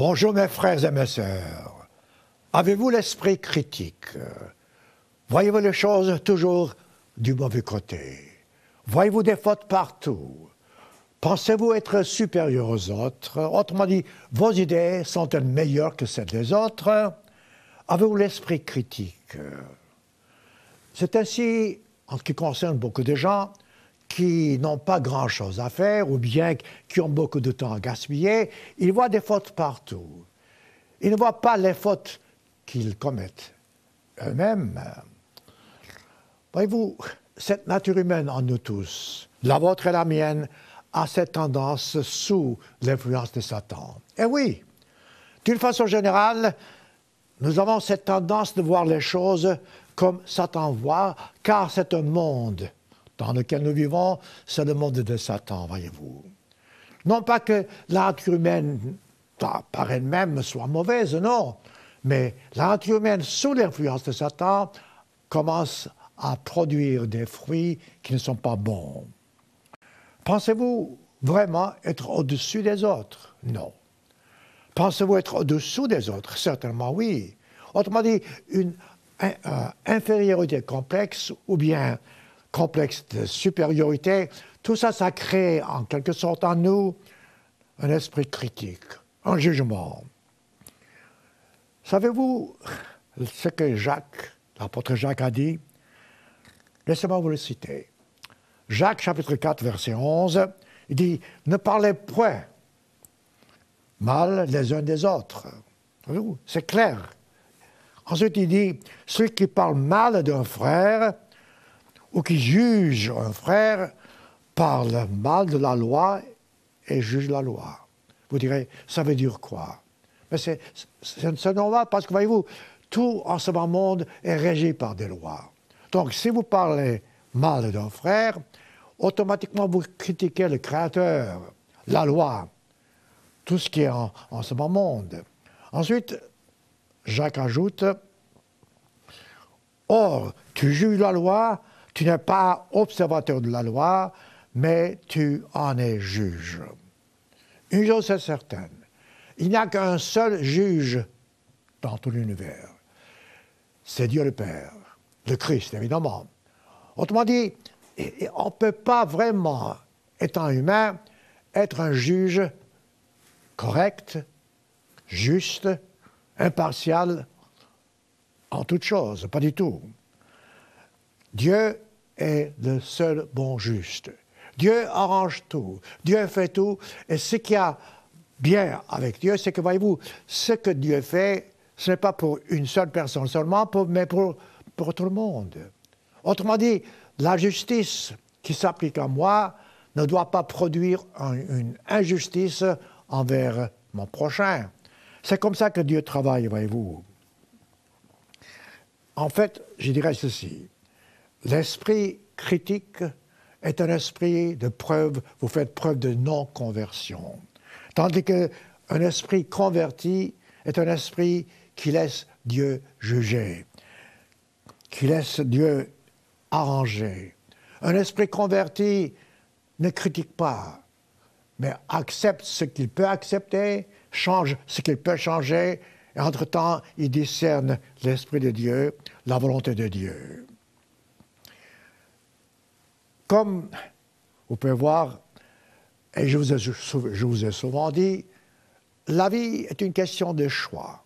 Bonjour mes frères et mes sœurs. Avez-vous l'esprit critique? Voyez-vous les choses toujours du mauvais côté? Voyez-vous des fautes partout? Pensez-vous être supérieur aux autres? Autrement dit, vos idées sont-elles meilleures que celles des autres? Avez-vous l'esprit critique? C'est ainsi en ce qui concerne beaucoup de gens qui n'ont pas grand-chose à faire ou bien qui ont beaucoup de temps à gaspiller. Ils voient des fautes partout. Ils ne voient pas les fautes qu'ils commettent eux-mêmes. Voyez-vous, cette nature humaine en nous tous, la vôtre et la mienne, a cette tendance sous l'influence de Satan. Et oui, d'une façon générale, nous avons cette tendance de voir les choses comme Satan voit, car c'est un monde dans lequel nous vivons, c'est le monde de Satan, voyez-vous. Non pas que la nature humaine par elle-même soit mauvaise, non, mais la nature humaine, sous l'influence de Satan, commence à produire des fruits qui ne sont pas bons. Pensez-vous vraiment être au-dessus des autres? Non. Pensez-vous être au-dessous des autres? Certainement oui. Autrement dit, une infériorité complexe ou bien complexe de supériorité, tout ça, ça crée en quelque sorte en nous un esprit critique, un jugement. Savez-vous ce que l'apôtre Jacques a dit? Laissez-moi vous le citer. Jacques, chapitre 4, verset 11, il dit « Ne parlez point mal les uns des autres. » C'est clair. Ensuite, il dit « Ceux qui parlent mal d'un frère ou qui jugent un frère parlent mal de la loi et jugent la loi. » Vous direz, ça veut dire quoi? Mais c'est normal parce que, voyez-vous, tout en ce monde est régi par des lois. Donc, si vous parlez mal d'un frère, automatiquement vous critiquez le Créateur, la loi, tout ce qui est en ce monde. Ensuite, Jacques ajoute, « Or, tu juges la loi, tu n'es pas observateur de la loi, mais tu en es juge. » Une chose est certaine, il n'y a qu'un seul juge dans tout l'univers. C'est Dieu le Père, le Christ, évidemment. Autrement dit, on ne peut pas vraiment, étant humain, être un juge correct, juste, impartial, en toutes choses, pas du tout. Dieu est le seul bon juste. Dieu arrange tout, Dieu fait tout, et ce qu'il y a bien avec Dieu, c'est que, voyez-vous, ce que Dieu fait, ce n'est pas pour une seule personne seulement, mais pour tout le monde. Autrement dit, la justice qui s'applique à moi ne doit pas produire une injustice envers mon prochain. C'est comme ça que Dieu travaille, voyez-vous. En fait, je dirais ceci. L'esprit critique est un esprit de preuve, vous faites preuve de non-conversion. Tandis qu'un esprit converti est un esprit qui laisse Dieu juger, qui laisse Dieu arranger. Un esprit converti ne critique pas, mais accepte ce qu'il peut accepter, change ce qu'il peut changer, et entre-temps, il discerne l'Esprit de Dieu, la volonté de Dieu. Comme vous pouvez voir, et je vous ai souvent dit, la vie est une question de choix.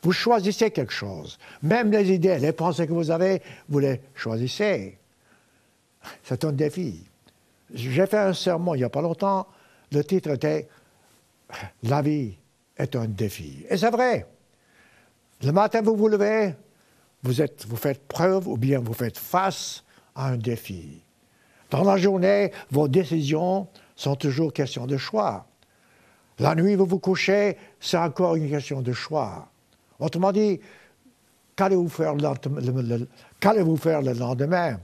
Vous choisissez quelque chose. Même les idées, les pensées que vous avez, vous les choisissez. C'est un défi. J'ai fait un sermon il n'y a pas longtemps, le titre était « La vie est un défi ». Et c'est vrai. Le matin, vous vous levez, vous faites preuve ou bien vous faites face à un défi. Dans la journée, vos décisions sont toujours question de choix. La nuit, vous vous couchez, c'est encore une question de choix. Autrement dit, qu'allez-vous faire le lendemain?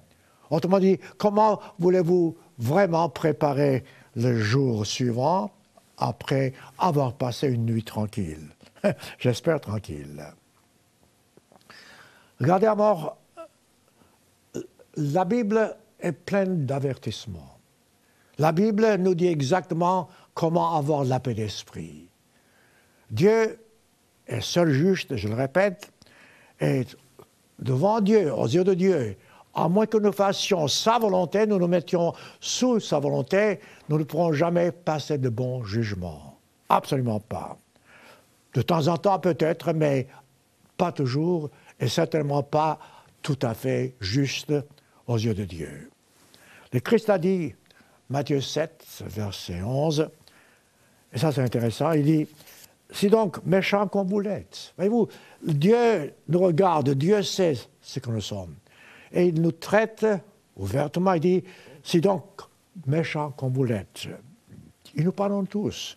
Autrement dit, comment voulez-vous vraiment préparer le jour suivant après avoir passé une nuit tranquille? J'espère tranquille. Regardez à mort, la Bible est pleine d'avertissements. La Bible nous dit exactement comment avoir la paix d'esprit. Dieu est seul juste, je le répète, et devant Dieu, aux yeux de Dieu, à moins que nous fassions sa volonté, nous nous mettions sous sa volonté, nous ne pourrons jamais passer de bons jugements. Absolument pas. De temps en temps peut-être, mais pas toujours, et certainement pas tout à fait juste aux yeux de Dieu. Le Christ a dit, Matthieu 7, verset 11, et ça c'est intéressant, il dit, si donc méchants comme vous l'êtes, voyez-vous, Dieu nous regarde, Dieu sait ce que nous sommes, et il nous traite ouvertement, il dit, si donc méchants comme vous l'êtes, et nous parlons tous.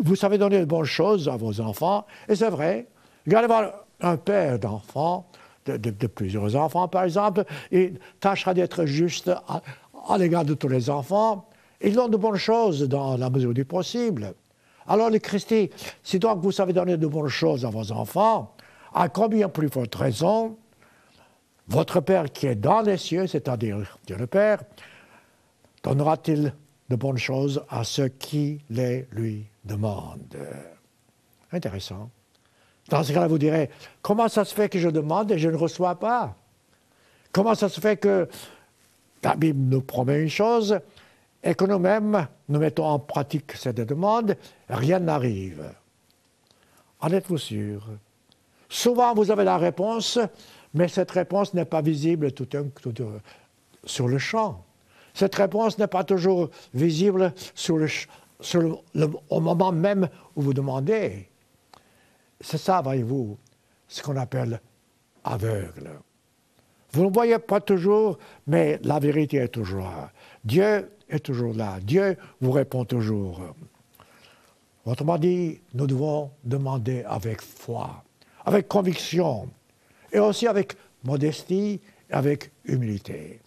Vous savez donner de bonnes choses à vos enfants, et c'est vrai, regardez voir un père d'enfants, de plusieurs enfants par exemple, il tâchera d'être juste à l'égard de tous les enfants, ils donnent de bonnes choses dans la mesure du possible. Alors le Christ dit, si donc vous savez donner de bonnes choses à vos enfants, à combien plus forte raison, votre Père qui est dans les cieux, c'est-à-dire Dieu le Père, donnera-t-il de bonnes choses à ceux qui les lui demandent. Intéressant. Dans ce cas-là, vous direz, comment ça se fait que je demande et je ne reçois pas? Comment ça se fait que la Bible nous promet une chose et que nous-mêmes, nous mettons en pratique cette demande, rien n'arrive? En êtes-vous sûr? Souvent, vous avez la réponse, mais cette réponse n'est pas visible sur le champ. Cette réponse n'est pas toujours visible au moment même où vous demandez. C'est ça, voyez-vous, ce qu'on appelle aveugle. Vous ne voyez pas toujours, mais la vérité est toujours là. Dieu est toujours là. Dieu vous répond toujours. Autrement dit, nous devons demander avec foi, avec conviction, et aussi avec modestie, et avec humilité.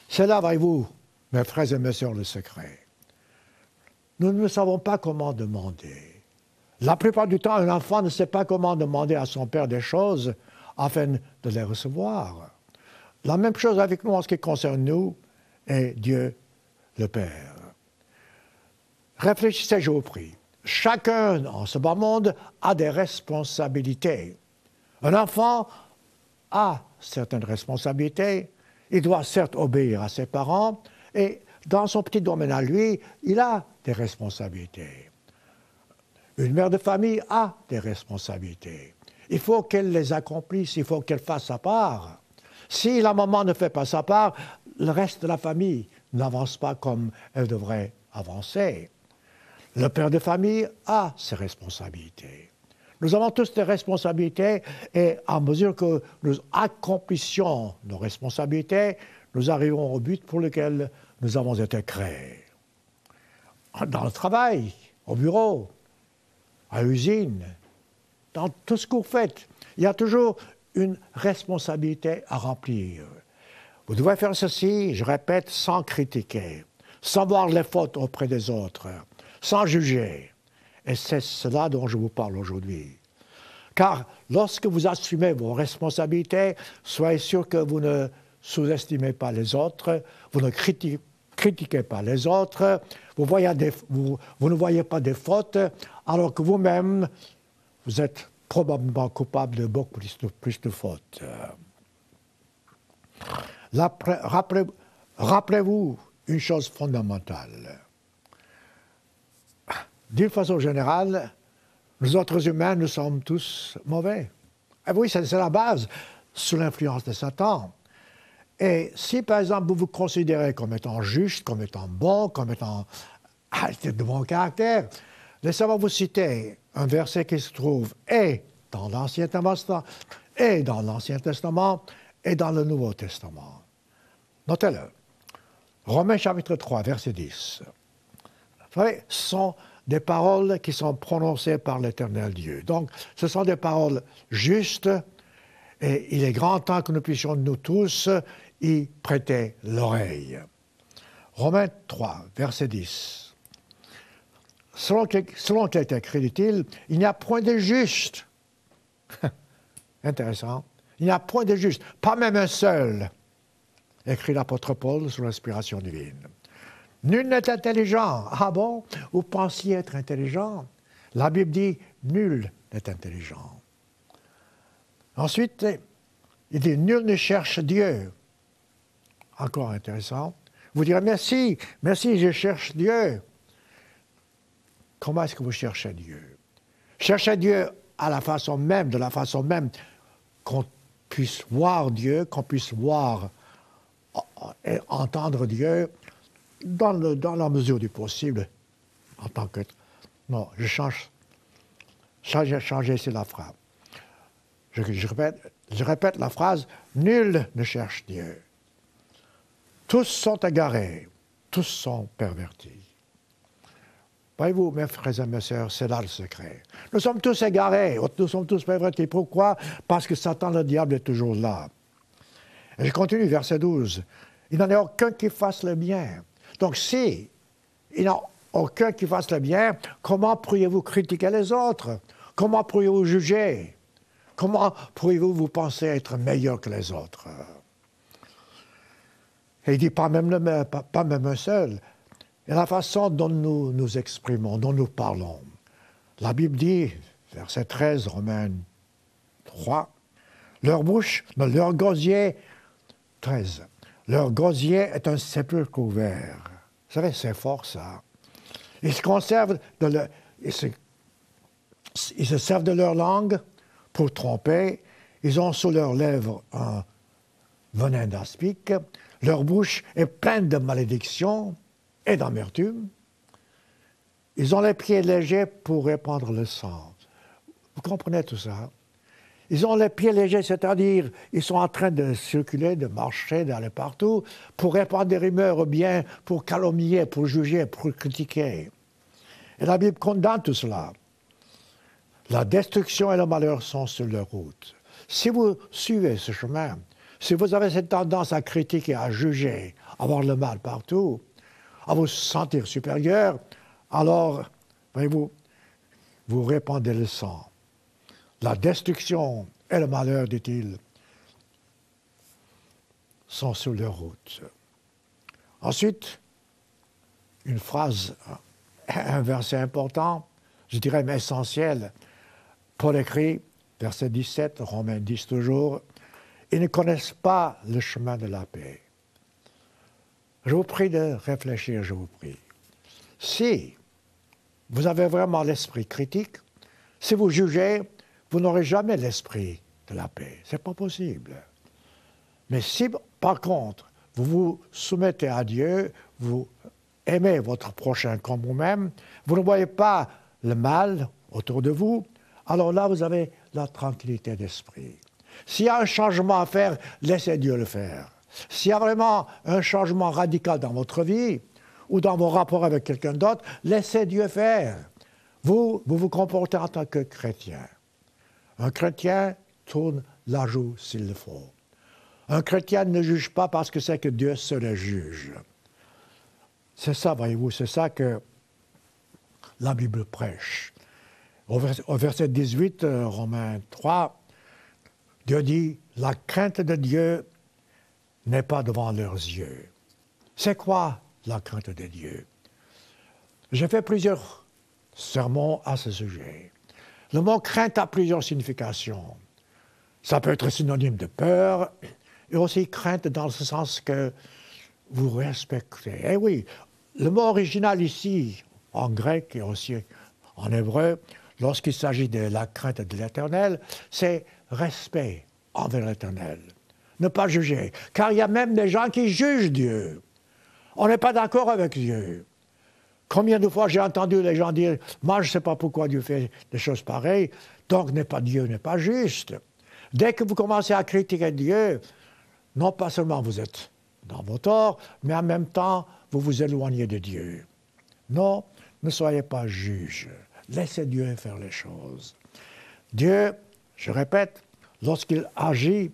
C'est là, voyez-vous, mes frères et mes sœurs, le secret. Nous ne savons pas comment demander. La plupart du temps, un enfant ne sait pas comment demander à son père des choses afin de les recevoir. La même chose avec nous en ce qui concerne nous et Dieu le Père. Réfléchissez, je vous prie. Chacun en ce bas monde a des responsabilités. Un enfant a certaines responsabilités. Il doit certes obéir à ses parents et dans son petit domaine à lui, il a des responsabilités. Une mère de famille a des responsabilités. Il faut qu'elle les accomplisse, il faut qu'elle fasse sa part. Si la maman ne fait pas sa part, le reste de la famille n'avance pas comme elle devrait avancer. Le père de famille a ses responsabilités. Nous avons tous des responsabilités et à mesure que nous accomplissions nos responsabilités, nous arrivons au but pour lequel nous avons été créés. Dans le travail, au bureau, à l'usine, dans tout ce que vous faites, il y a toujours une responsabilité à remplir. Vous devez faire ceci, je répète, sans critiquer, sans voir les fautes auprès des autres, sans juger. Et c'est cela dont je vous parle aujourd'hui. Car lorsque vous assumez vos responsabilités, soyez sûr que vous ne sous-estimez pas les autres, vous ne critiquez pas les autres, vous ne voyez pas des fautes, alors que vous-même, vous êtes probablement coupable de beaucoup plus de fautes. Rappelez-vous une chose fondamentale. D'une façon générale, nous autres humains, nous sommes tous mauvais. Et oui, c'est la base, sous l'influence de Satan. Et si, par exemple, vous vous considérez comme étant juste, comme étant bon, comme étant de bon caractère, laissez-moi vous citer un verset qui se trouve et dans l'Ancien Testament, et dans l'Ancien Testament, et dans le Nouveau Testament. Notez-le. Romains chapitre 3, verset 10. Vous savez, ce sont des paroles qui sont prononcées par l'Éternel Dieu. Donc, ce sont des paroles justes, et il est grand temps que nous puissions, nous tous, y prêter l'oreille. Romains 3, verset 10. Selon qu'il est écrit, dit-il, il n'y a point de juste. Intéressant. Il n'y a point de juste, pas même un seul, écrit l'apôtre Paul sous l'inspiration divine. Nul n'est intelligent. Ah bon? Vous pensiez être intelligent? La Bible dit, nul n'est intelligent. Ensuite, il dit, nul ne cherche Dieu. Encore intéressant. Vous direz, merci, je cherche Dieu. Comment est-ce que vous cherchez Dieu? Cherchez Dieu de la façon même qu'on puisse voir Dieu, qu'on puisse voir et entendre Dieu dans la mesure du possible en tant que... Non, je change ici la phrase. Je répète la phrase, nul ne cherche Dieu. Tous sont égarés, tous sont pervertis. Voyez-vous, mes frères et mes sœurs, c'est là le secret. Nous sommes tous égarés, nous sommes tous pervertis. Pourquoi? Parce que Satan, le diable, est toujours là. Et je continue, verset 12. Il n'en est aucun qui fasse le bien. Donc, si il n'y en a aucun qui fasse le bien, comment pourriez-vous critiquer les autres? Comment pourriez-vous juger? Comment pourriez-vous vous penser être meilleur que les autres? Et il dit pas même un seul. Et la façon dont nous nous exprimons, dont nous parlons. La Bible dit, verset 13, Romains 3, leur gosier, 13, leur gosier est un sépulcre ouvert. Vous savez, c'est fort ça. Ils se conservent ils se servent de leur langue pour tromper. Ils ont sous leurs lèvres un venin d'aspic. Leur bouche est pleine de malédictions et d'amertume. Ils ont les pieds légers pour répandre le sang. Vous comprenez tout ça? Ils ont les pieds légers, c'est-à-dire ils sont en train de circuler, de marcher, d'aller partout pour répandre des rumeurs ou bien pour calomnier, pour juger, pour critiquer. Et la Bible condamne tout cela. La destruction et le malheur sont sur leur route. Si vous suivez ce chemin, si vous avez cette tendance à critiquer, à juger, à voir le mal partout, à vous sentir supérieur, alors, voyez-vous, vous répandez le sang. La destruction et le malheur, dit-il, sont sur leur route. Ensuite, une phrase, un verset important, je dirais mais essentiel. Paul écrit, verset 17, Romains 10 toujours, « Ils ne connaissent pas le chemin de la paix. » Je vous prie de réfléchir, je vous prie. Si vous avez vraiment l'esprit critique, si vous jugez, vous n'aurez jamais l'esprit de la paix. Ce n'est pas possible. Mais si, par contre, vous vous soumettez à Dieu, vous aimez votre prochain comme vous-même, vous ne voyez pas le mal autour de vous, alors là, vous avez la tranquillité d'esprit. S'il y a un changement à faire, laissez Dieu le faire. S'il y a vraiment un changement radical dans votre vie ou dans vos rapports avec quelqu'un d'autre, laissez Dieu faire. Vous vous comportez en tant que chrétien. Un chrétien tourne la joue s'il le faut. Un chrétien ne juge pas parce que c'est que Dieu seul le juge. C'est ça, voyez-vous, c'est ça que la Bible prêche. Au verset 18, Romains 3, Dieu dit, « La crainte de Dieu n'est pas devant leurs yeux. » C'est quoi la crainte de Dieu? J'ai fait plusieurs sermons à ce sujet. Le mot crainte a plusieurs significations. Ça peut être synonyme de peur, et aussi crainte dans le sens que vous respectez. Eh oui, le mot original ici, en grec et aussi en hébreu, lorsqu'il s'agit de la crainte de l'Éternel, c'est respect envers l'Éternel. Ne pas juger. Car il y a même des gens qui jugent Dieu. On n'est pas d'accord avec Dieu. Combien de fois j'ai entendu les gens dire « Moi, je ne sais pas pourquoi Dieu fait des choses pareilles, donc Dieu n'est pas juste. » Dès que vous commencez à critiquer Dieu, non pas seulement vous êtes dans vos torts, mais en même temps, vous vous éloignez de Dieu. Non, ne soyez pas juge. Laissez Dieu faire les choses. Dieu, je répète, lorsqu'il agit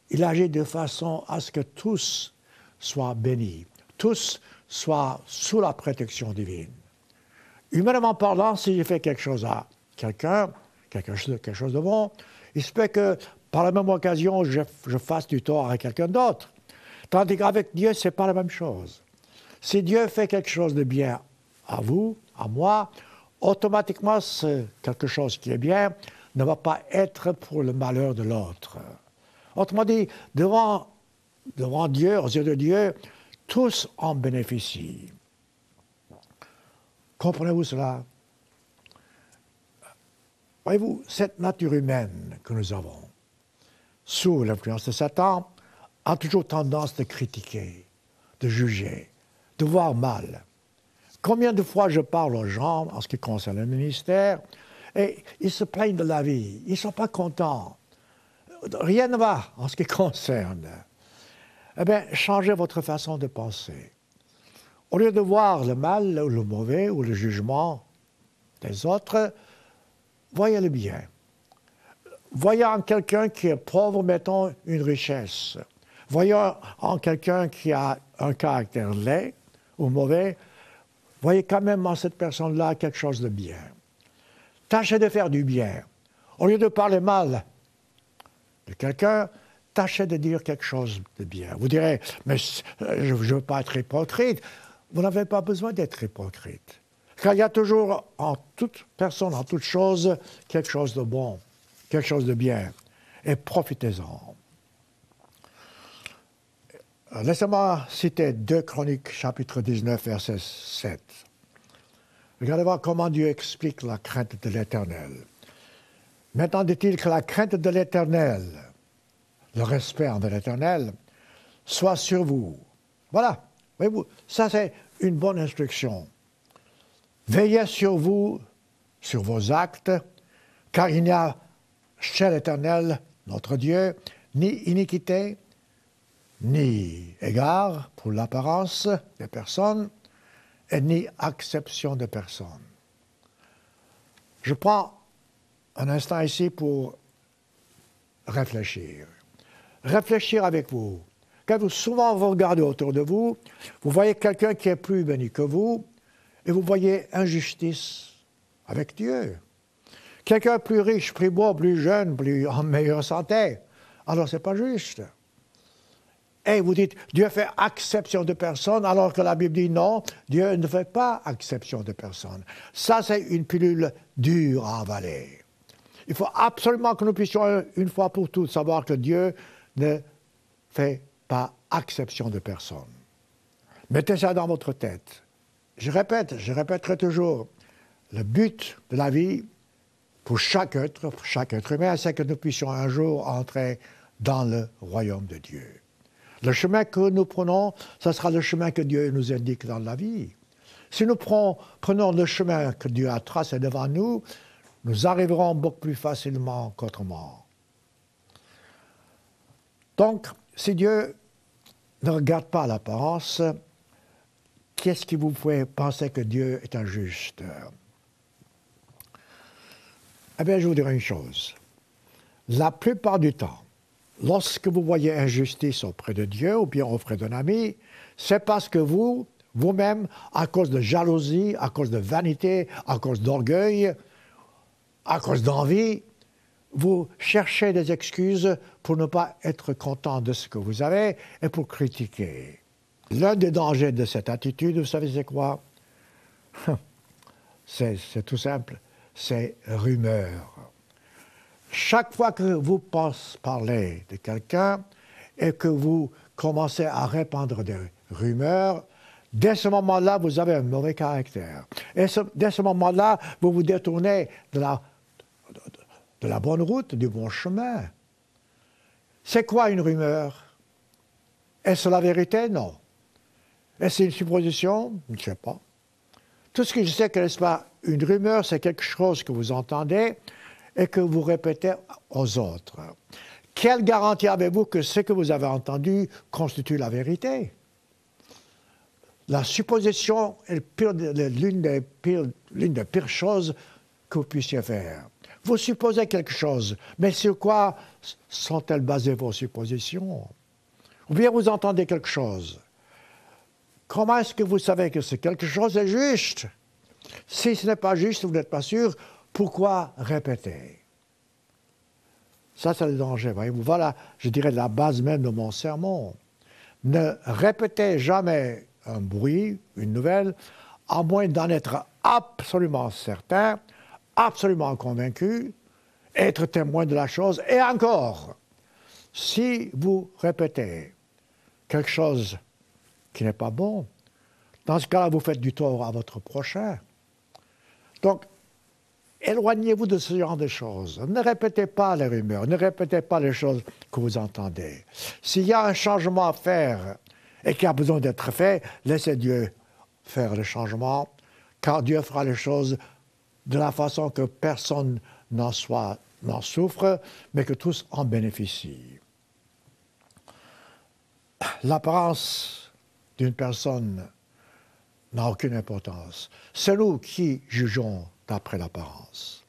de façon à ce que tous soient bénis, tous soient sous la protection divine. Humainement parlant, si j'ai fait quelque chose à quelqu'un, quelque chose de bon, il se peut que par la même occasion, je fasse du tort à quelqu'un d'autre. Tandis qu'avec Dieu, ce n'est pas la même chose. Si Dieu fait quelque chose de bien à vous, à moi, automatiquement, quelque chose qui est bien ne va pas être pour le malheur de l'autre. Autrement dit, devant Dieu, aux yeux de Dieu, tous en bénéficient. Comprenez-vous cela? Voyez-vous, cette nature humaine que nous avons, sous l'influence de Satan, a toujours tendance de critiquer, de juger, de voir mal. Combien de fois je parle aux gens en ce qui concerne le ministère, et ils se plaignent de la vie, ils ne sont pas contents. Rien ne va en ce qui concerne. Eh bien, changez votre façon de penser. Au lieu de voir le mal, ou le mauvais, ou le jugement des autres, voyez le bien. Voyez en quelqu'un qui est pauvre, mettons, une richesse. Voyez en quelqu'un qui a un caractère laid ou mauvais, voyez quand même en cette personne-là quelque chose de bien. Tâchez de faire du bien. Au lieu de parler mal de quelqu'un, tâchez de dire quelque chose de bien. Vous direz, mais je ne veux pas être hypocrite. Vous n'avez pas besoin d'être hypocrite. Car il y a toujours en toute personne, en toute chose, quelque chose de bon, quelque chose de bien. Et profitez-en. Laissez-moi citer 2 Chroniques, chapitre 19, verset 7. Regardez voir comment Dieu explique la crainte de l'Éternel. Maintenant, dit-il que la crainte de l'Éternel, le respect envers l'Éternel, soit sur vous. Voilà, voyez-vous, ça c'est une bonne instruction. Veillez sur vous, sur vos actes, car il n'y a chez l'Éternel, notre Dieu, ni iniquité, ni égard pour l'apparence des personnes, et ni acception de personne. Je prends un instant ici pour réfléchir. Réfléchir avec vous. Quand souvent vous regardez autour de vous, vous voyez quelqu'un qui est plus béni que vous, et vous voyez injustice avec Dieu. Quelqu'un plus riche, plus beau, plus jeune, plus en meilleure santé. Alors ce n'est pas juste. Et vous dites, Dieu fait acception de personne, alors que la Bible dit non, Dieu ne fait pas acception de personne. Ça, c'est une pilule dure à avaler. Il faut absolument que nous puissions, une fois pour toutes, savoir que Dieu ne fait pas acception de personne. Mettez ça dans votre tête. Je répéterai toujours, le but de la vie, pour chaque être humain, c'est que nous puissions un jour entrer dans le royaume de Dieu. Le chemin que nous prenons, ce sera le chemin que Dieu nous indique dans la vie. Si nous prenons le chemin que Dieu a tracé devant nous, nous arriverons beaucoup plus facilement qu'autrement. Donc, si Dieu ne regarde pas l'apparence, qu'est-ce qui vous fait penser que Dieu est injuste? Eh bien, je vous dirai une chose. La plupart du temps, lorsque vous voyez injustice auprès de Dieu ou bien auprès d'un ami, c'est parce que vous-même, à cause de jalousie, à cause de vanité, à cause d'orgueil, à cause d'envie, vous cherchez des excuses pour ne pas être content de ce que vous avez et pour critiquer. L'un des dangers de cette attitude, vous savez c'est quoi? C'est tout simple, c'est rumeur. Chaque fois que vous parlez de quelqu'un et que vous commencez à répandre des rumeurs, dès ce moment-là, vous avez un mauvais caractère. Et dès ce moment-là, vous vous détournez de la bonne route, du bon chemin. C'est quoi une rumeur? Est-ce la vérité? Non. Est-ce une supposition? Je ne sais pas. Tout ce que je sais que n'est-ce pas une rumeur, c'est quelque chose que vous entendez et que vous répétez aux autres. Quelle garantie avez-vous que ce que vous avez entendu constitue la vérité? La supposition est l'une des pires choses que vous puissiez faire. Vous supposez quelque chose, mais sur quoi sont-elles basées vos suppositions? Ou bien vous entendez quelque chose. Comment est-ce que vous savez que ce quelque chose est juste? Si ce n'est pas juste, vous n'êtes pas sûr, pourquoi répéter? Ça, c'est le danger, voyez-vous. Voilà, je dirais, la base même de mon sermon. Ne répétez jamais un bruit, une nouvelle, à moins d'en être absolument certain, absolument convaincu, être témoin de la chose. Et encore, si vous répétez quelque chose qui n'est pas bon, dans ce cas-là, vous faites du tort à votre prochain. Donc, éloignez-vous de ce genre de choses. Ne répétez pas les rumeurs, ne répétez pas les choses que vous entendez. S'il y a un changement à faire et qui a besoin d'être fait, laissez Dieu faire le changement, car Dieu fera les choses de la façon que personne n'en souffre, mais que tous en bénéficient. L'apparence d'une personne n'a aucune importance. C'est nous qui jugeons d'après l'apparence.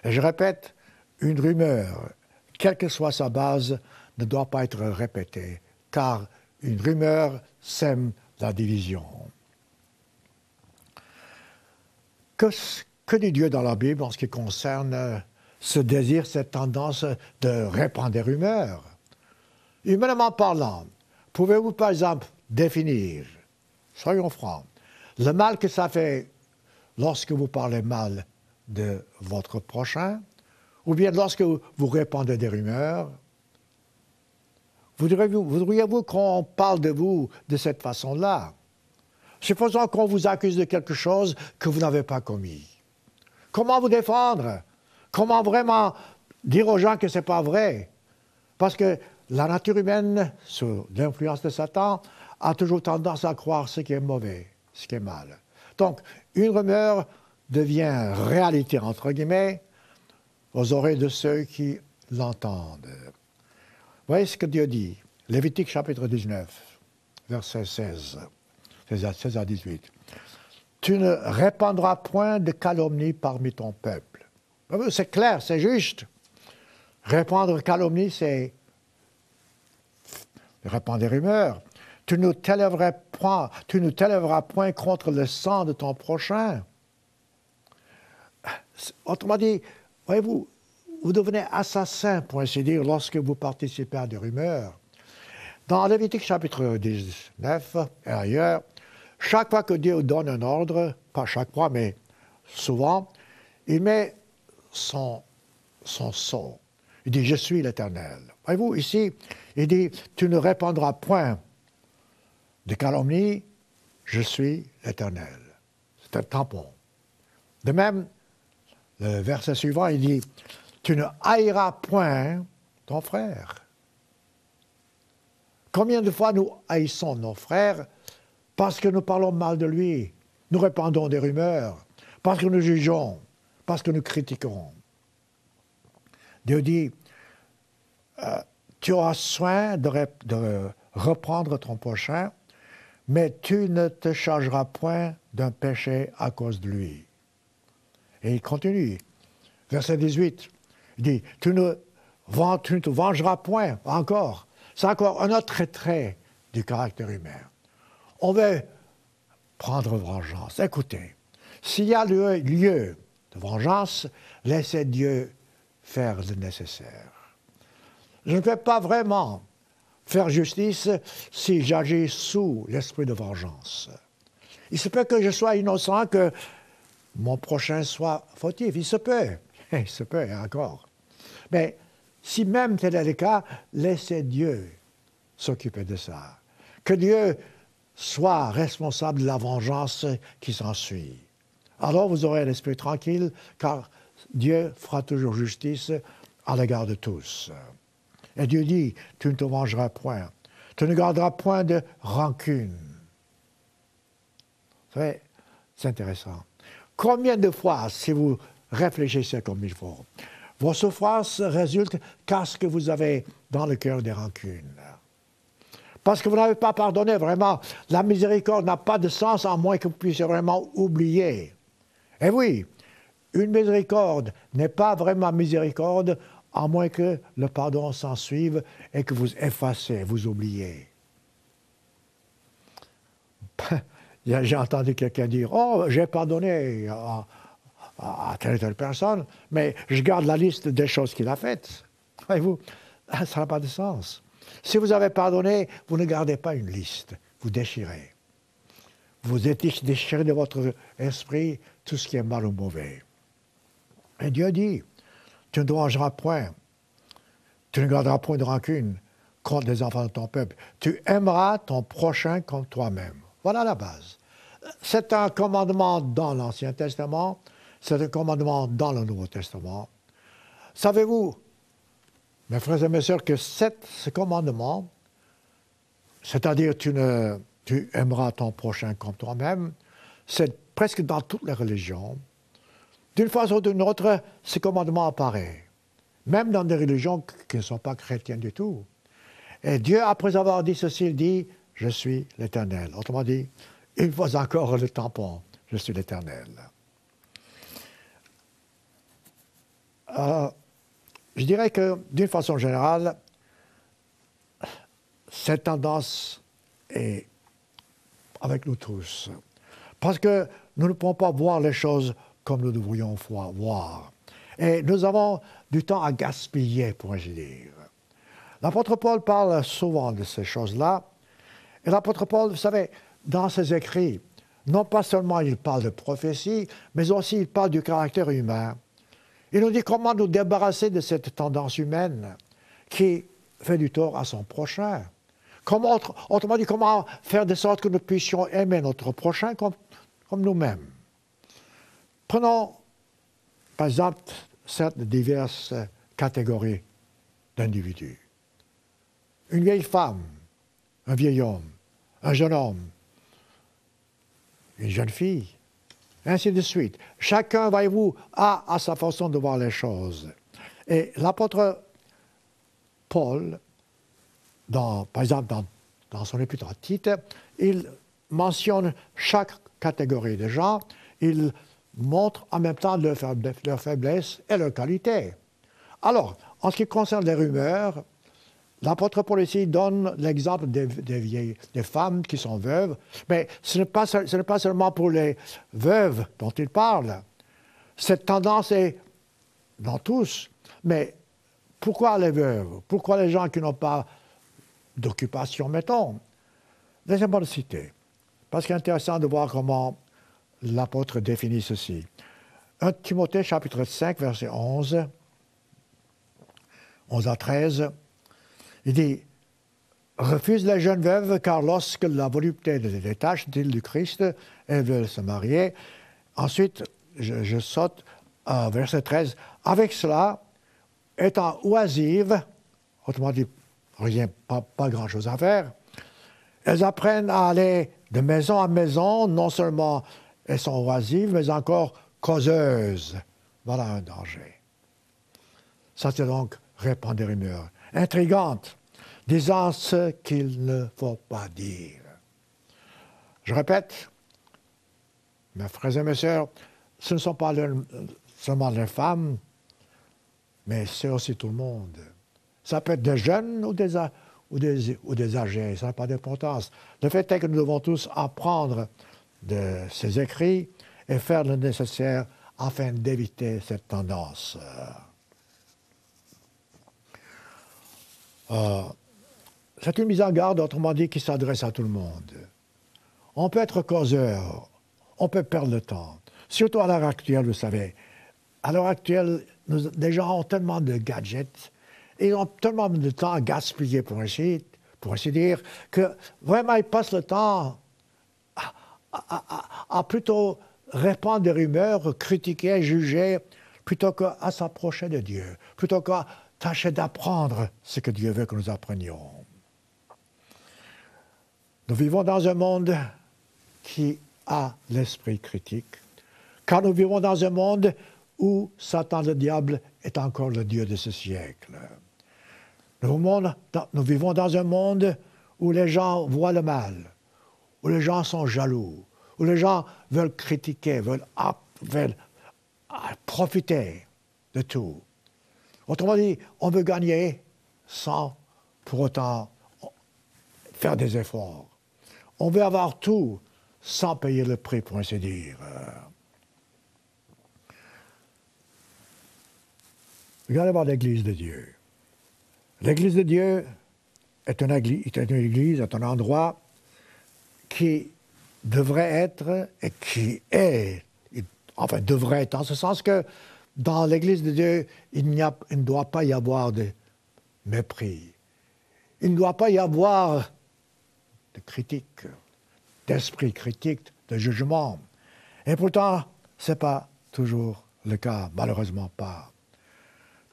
Et je répète, une rumeur, quelle que soit sa base, ne doit pas être répétée, car une rumeur sème la division. Que dit Dieu dans la Bible en ce qui concerne ce désir, cette tendance de répandre des rumeurs? Humainement parlant, pouvez-vous par exemple définir, soyons francs, le mal que ça fait lorsque vous parlez mal de votre prochain, ou bien lorsque vous répandez des rumeurs? Voudriez-vous qu'on parle de vous de cette façon-là? Supposons qu'on vous accuse de quelque chose que vous n'avez pas commis. Comment vous défendre? Comment vraiment dire aux gens que ce n'est pas vrai? Parce que la nature humaine, sous l'influence de Satan, a toujours tendance à croire ce qui est mauvais, ce qui est mal. Donc, une rumeur devient réalité, entre guillemets, aux oreilles de ceux qui l'entendent. Voyez ce que Dieu dit. Lévitique chapitre 19, verset 16 à 18. Tu ne répandras point de calomnie parmi ton peuple. C'est clair, c'est juste. Répandre calomnie, c'est répandre des rumeurs. Tu ne t'élèveras point contre le sang de ton prochain. Autrement dit, voyez-vous, vous devenez assassin, pour ainsi dire, lorsque vous participez à des rumeurs. Dans Lévitique chapitre 19 et ailleurs, chaque fois que Dieu donne un ordre, pas chaque fois, mais souvent, il met son sceau. Il dit « Je suis l'Éternel ». Voyez-vous, ici, il dit « Tu ne répandras point de calomnie, je suis l'Éternel ». C'est un tampon. De même, le verset suivant, il dit « Tu ne haïras point ton frère ». Combien de fois nous haïssons nos frères parce que nous parlons mal de lui, nous répandons des rumeurs, parce que nous jugeons, parce que nous critiquons. Dieu dit, tu auras soin de reprendre ton prochain, mais tu ne te chargeras point d'un péché à cause de lui. Et il continue, verset 18, il dit, tu ne te vengeras point, encore. C'est encore un autre trait du caractère humain. On veut prendre vengeance. Écoutez, s'il y a lieu de vengeance, laissez Dieu faire le nécessaire. Je ne peux pas vraiment faire justice si j'agis sous l'esprit de vengeance. Il se peut que je sois innocent, que mon prochain soit fautif. Il se peut encore. Mais si même tel est le cas, laissez Dieu s'occuper de ça. Que Dieu soit responsable de la vengeance qui s'ensuit. Alors vous aurez un esprit tranquille, car Dieu fera toujours justice à l'égard de tous. Et Dieu dit, tu ne te vengeras point, tu ne garderas point de rancune. Vous savez, c'est intéressant. Combien de fois, si vous réfléchissez comme il faut, vos souffrances résultent parce que vous avez dans le cœur des rancunes? Parce que vous n'avez pas pardonné, vraiment. La miséricorde n'a pas de sens à moins que vous puissiez vraiment oublier. Et oui, une miséricorde n'est pas vraiment miséricorde à moins que le pardon s'en suive et que vous effacez, vous oubliez. J'ai entendu quelqu'un dire « Oh, j'ai pardonné à telle et telle personne, mais je garde la liste des choses qu'il a faites. » Voyez-vous, ça n'a pas de sens. Si vous avez pardonné, vous ne gardez pas une liste, vous déchirez. vous êtes déchiré de votre esprit tout ce qui est mal ou mauvais. Et Dieu dit, tu ne dérangeras point, tu ne garderas point de rancune contre les enfants de ton peuple. Tu aimeras ton prochain comme toi-même. Voilà la base. C'est un commandement dans l'Ancien Testament, c'est un commandement dans le Nouveau Testament. Savez-vous, mes frères et mes sœurs, que ce commandement, c'est-à-dire tu aimeras ton prochain comme toi-même, c'est presque dans toutes les religions. D'une façon ou d'une autre, ce commandement apparaît, même dans des religions qui ne sont pas chrétiennes du tout. Et Dieu, après avoir dit ceci, il dit « Je suis l'Éternel ». Autrement dit, une fois encore le tampon « Je suis l'Éternel ». Je dirais que, d'une façon générale, cette tendance est avec nous tous. Parce que nous ne pouvons pas voir les choses comme nous devrions voir. Et nous avons du temps à gaspiller, pour ainsi dire. L'apôtre Paul parle souvent de ces choses-là. Et l'apôtre Paul, vous savez, dans ses écrits, non pas seulement il parle de prophétie, mais aussi il parle du caractère humain. Il nous dit comment nous débarrasser de cette tendance humaine qui fait du tort à son prochain. Autrement dit, comment faire de sorte que nous puissions aimer notre prochain comme nous-mêmes. Prenons, par exemple, cette diverses catégories d'individus. Une vieille femme, un vieil homme, un jeune homme, une jeune fille, ainsi de suite. Chacun, voyez-vous, a sa façon de voir les choses. Et l'apôtre Paul, par exemple, dans son épître à Tite, il mentionne chaque catégorie de gens, il montre en même temps leur faiblesse et leur qualité. Alors, en ce qui concerne les rumeurs, l'apôtre Paul ici donne l'exemple des femmes qui sont veuves, mais ce n'est pas seulement pour les veuves dont il parle. Cette tendance est dans tous, mais pourquoi les veuves? Pourquoi les gens qui n'ont pas d'occupation, mettons? Laissez-moi le citer, parce qu'il est intéressant de voir comment l'apôtre définit ceci. 1 Timothée, chapitre 5, verset 11 à 13, il dit « Refuse les jeunes veuves, car lorsque la volupté les détache du Christ, elles veulent se marier. » Ensuite, je saute à verset 13. « Avec cela, étant oisives, autrement dit, rien, pas grand-chose à faire, elles apprennent à aller de maison en maison, non seulement elles sont oisives, mais encore causeuses. » Voilà un danger. Ça, c'est donc répandre des rumeurs intrigantes, disant ce qu'il ne faut pas dire. Je répète, mes frères et mes sœurs, ce ne sont pas seulement les femmes, mais c'est aussi tout le monde. Ça peut être des jeunes ou des âgés, ça n'a pas d'importance. Le fait est que nous devons tous apprendre de ces écrits et faire le nécessaire afin d'éviter cette tendance. C'est une mise en garde, autrement dit, qui s'adresse à tout le monde. On peut être causeur, on peut perdre le temps. Surtout à l'heure actuelle, vous savez. À l'heure actuelle, les gens ont tellement de gadgets, et ils ont tellement de temps à gaspiller, pour ainsi dire, que vraiment ils passent le temps à plutôt répandre des rumeurs, critiquer, juger, plutôt qu'à s'approcher de Dieu, plutôt qu'à tâcher d'apprendre ce que Dieu veut que nous apprenions. Nous vivons dans un monde qui a l'esprit critique, car nous vivons dans un monde où Satan, le diable, est encore le Dieu de ce siècle. Nous vivons dans un monde où les gens voient le mal, où les gens sont jaloux, où les gens veulent critiquer, veulent profiter de tout. Autrement dit, on veut gagner sans pour autant faire des efforts. On veut avoir tout sans payer le prix, pour ainsi dire. Regardez voir l'Église de Dieu. L'Église de Dieu est un endroit qui devrait être, et qui est, enfin devrait être, en ce sens que dans l'Église de Dieu, il ne doit pas y avoir de mépris. Il ne doit pas y avoir de critique, d'esprit critique, de jugement. Et pourtant, ce n'est pas toujours le cas, malheureusement pas.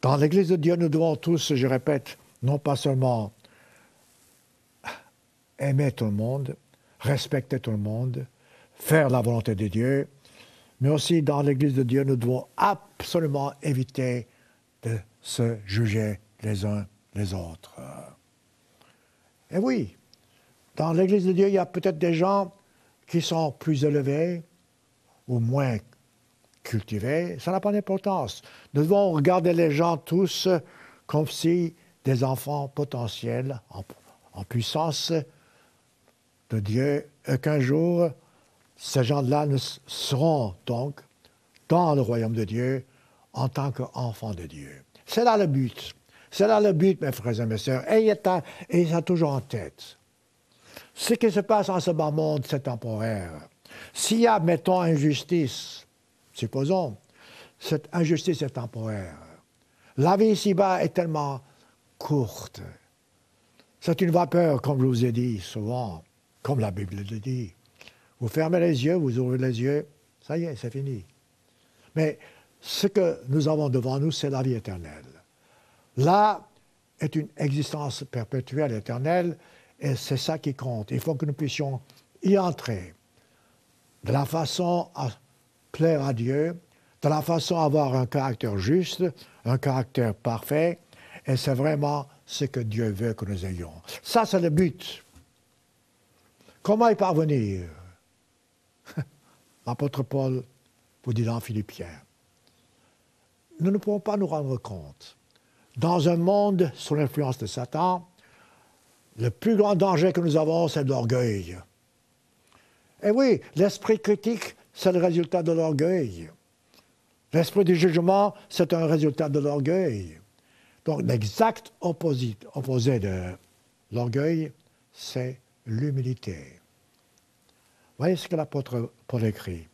Dans l'Église de Dieu, nous devons tous, je répète, non pas seulement aimer tout le monde, respecter tout le monde, faire la volonté de Dieu, mais aussi dans l'Église de Dieu, nous devons absolument éviter de se juger les uns les autres. Et oui, dans l'Église de Dieu, il y a peut-être des gens qui sont plus élevés ou moins cultivés. Ça n'a pas d'importance. Nous devons regarder les gens tous comme si des enfants potentiels en puissance de Dieu, et qu'un jour, ces gens-là seront donc dans le royaume de Dieu en tant qu'enfants de Dieu. C'est là le but. C'est là le but, mes frères et mes sœurs. Et ça toujours en tête. Ce qui se passe en ce bas monde, c'est temporaire. S'il y a, mettons, injustice, supposons, cette injustice est temporaire. La vie ici-bas est tellement courte. C'est une vapeur, comme je vous ai dit souvent, comme la Bible le dit. Vous fermez les yeux, vous ouvrez les yeux, ça y est, c'est fini. Mais ce que nous avons devant nous, c'est la vie éternelle. Là est une existence perpétuelle, éternelle, et c'est ça qui compte. Il faut que nous puissions y entrer de la façon à plaire à Dieu, de la façon à avoir un caractère juste, un caractère parfait, et c'est vraiment ce que Dieu veut que nous ayons. Ça, c'est le but. Comment y parvenir? L'apôtre Paul vous dit dans Philippiens, nous ne pouvons pas nous rendre compte. Dans un monde sous l'influence de Satan, le plus grand danger que nous avons, c'est l'orgueil. Et oui, l'esprit critique, c'est le résultat de l'orgueil. L'esprit du jugement, c'est un résultat de l'orgueil. Donc, l'exact opposé de l'orgueil, c'est l'humilité. Voyez ce que l'apôtre Paul écrit.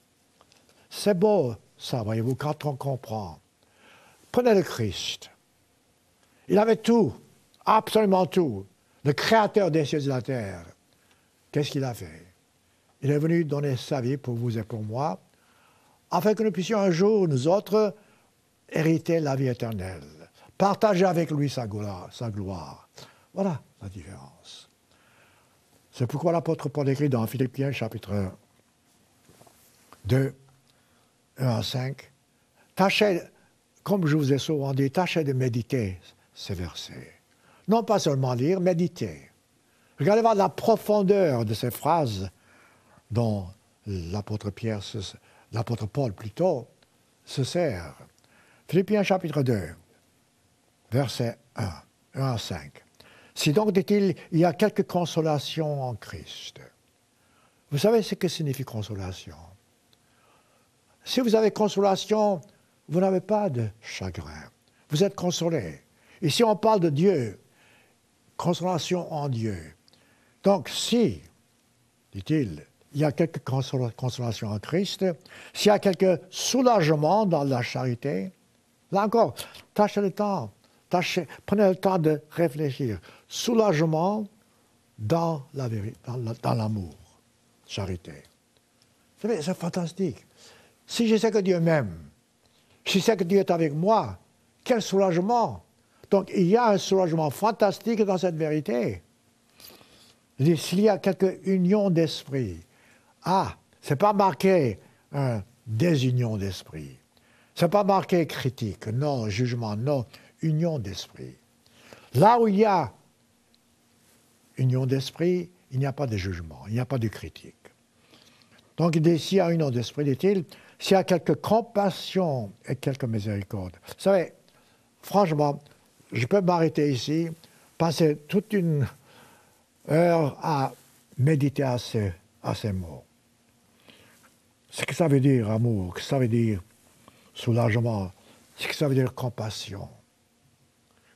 C'est beau, ça, voyez-vous, quand on comprend. Prenez le Christ. Il avait tout, absolument tout. Le Créateur des cieux et de la terre. Qu'est-ce qu'il a fait? Il est venu donner sa vie pour vous et pour moi, afin que nous puissions un jour, nous autres, hériter la vie éternelle. Partager avec lui sa gloire. Voilà la différence. C'est pourquoi l'apôtre Paul écrit dans Philippiens chapitre 2, 1 à 5, tâchez, comme je vous ai souvent dit, tâchez de méditer ces versets. Non pas seulement lire, méditer. Regardez voir la profondeur de ces phrases dont l'apôtre Paul plutôt, se sert. Philippiens chapitre 2, verset 1 à 5. Si donc, dit-il, il y a quelque consolation en Christ. Vous savez ce que signifie consolation? Si vous avez consolation, vous n'avez pas de chagrin. Vous êtes consolé. Ici, on parle de Dieu. Consolation en Dieu. Donc, si, dit-il, il y a quelque consolation en Christ, s'il y a quelque soulagement dans la charité, là encore, tâchez le temps. Prenez le temps de réfléchir. Soulagement dans la vérité, dans l'amour, charité. Vous savez, c'est fantastique. Si je sais que Dieu m'aime, si je sais que Dieu est avec moi, quel soulagement! Donc, il y a un soulagement fantastique dans cette vérité. S'il y a quelque union d'esprit, c'est pas marqué désunion d'esprit. C'est pas marqué critique, non, jugement, non, union d'esprit. Là où il y a union d'esprit, il n'y a pas de jugement, il n'y a pas de critique. Donc, s'il y a union d'esprit, dit-il, s'il y a quelque compassion et quelque miséricorde. Vous savez, franchement, je peux m'arrêter ici, passer toute une heure à méditer à ces mots. Ce que ça veut dire amour, ce que ça veut dire soulagement, ce que ça veut dire compassion.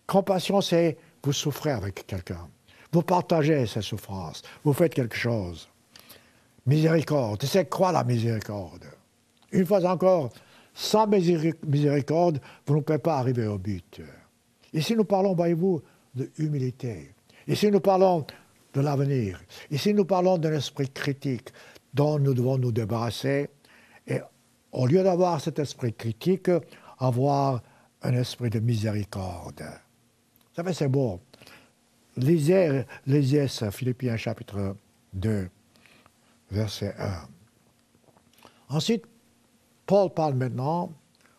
Compassion, c'est vous souffrez avec quelqu'un. Vous partagez ses souffrances. Vous faites quelque chose. Miséricorde. C'est quoi la miséricorde? Une fois encore, sans miséricorde, vous ne pouvez pas arriver au but. Ici, nous parlons, voyez-vous, de humilité. Ici, nous parlons de l'avenir. Ici, nous parlons d'un esprit critique dont nous devons nous débarrasser. Et au lieu d'avoir cet esprit critique, avoir un esprit de miséricorde. Vous savez, c'est beau. Lisez ça, Philippiens chapitre 2, verset 1. Ensuite, Paul parle maintenant,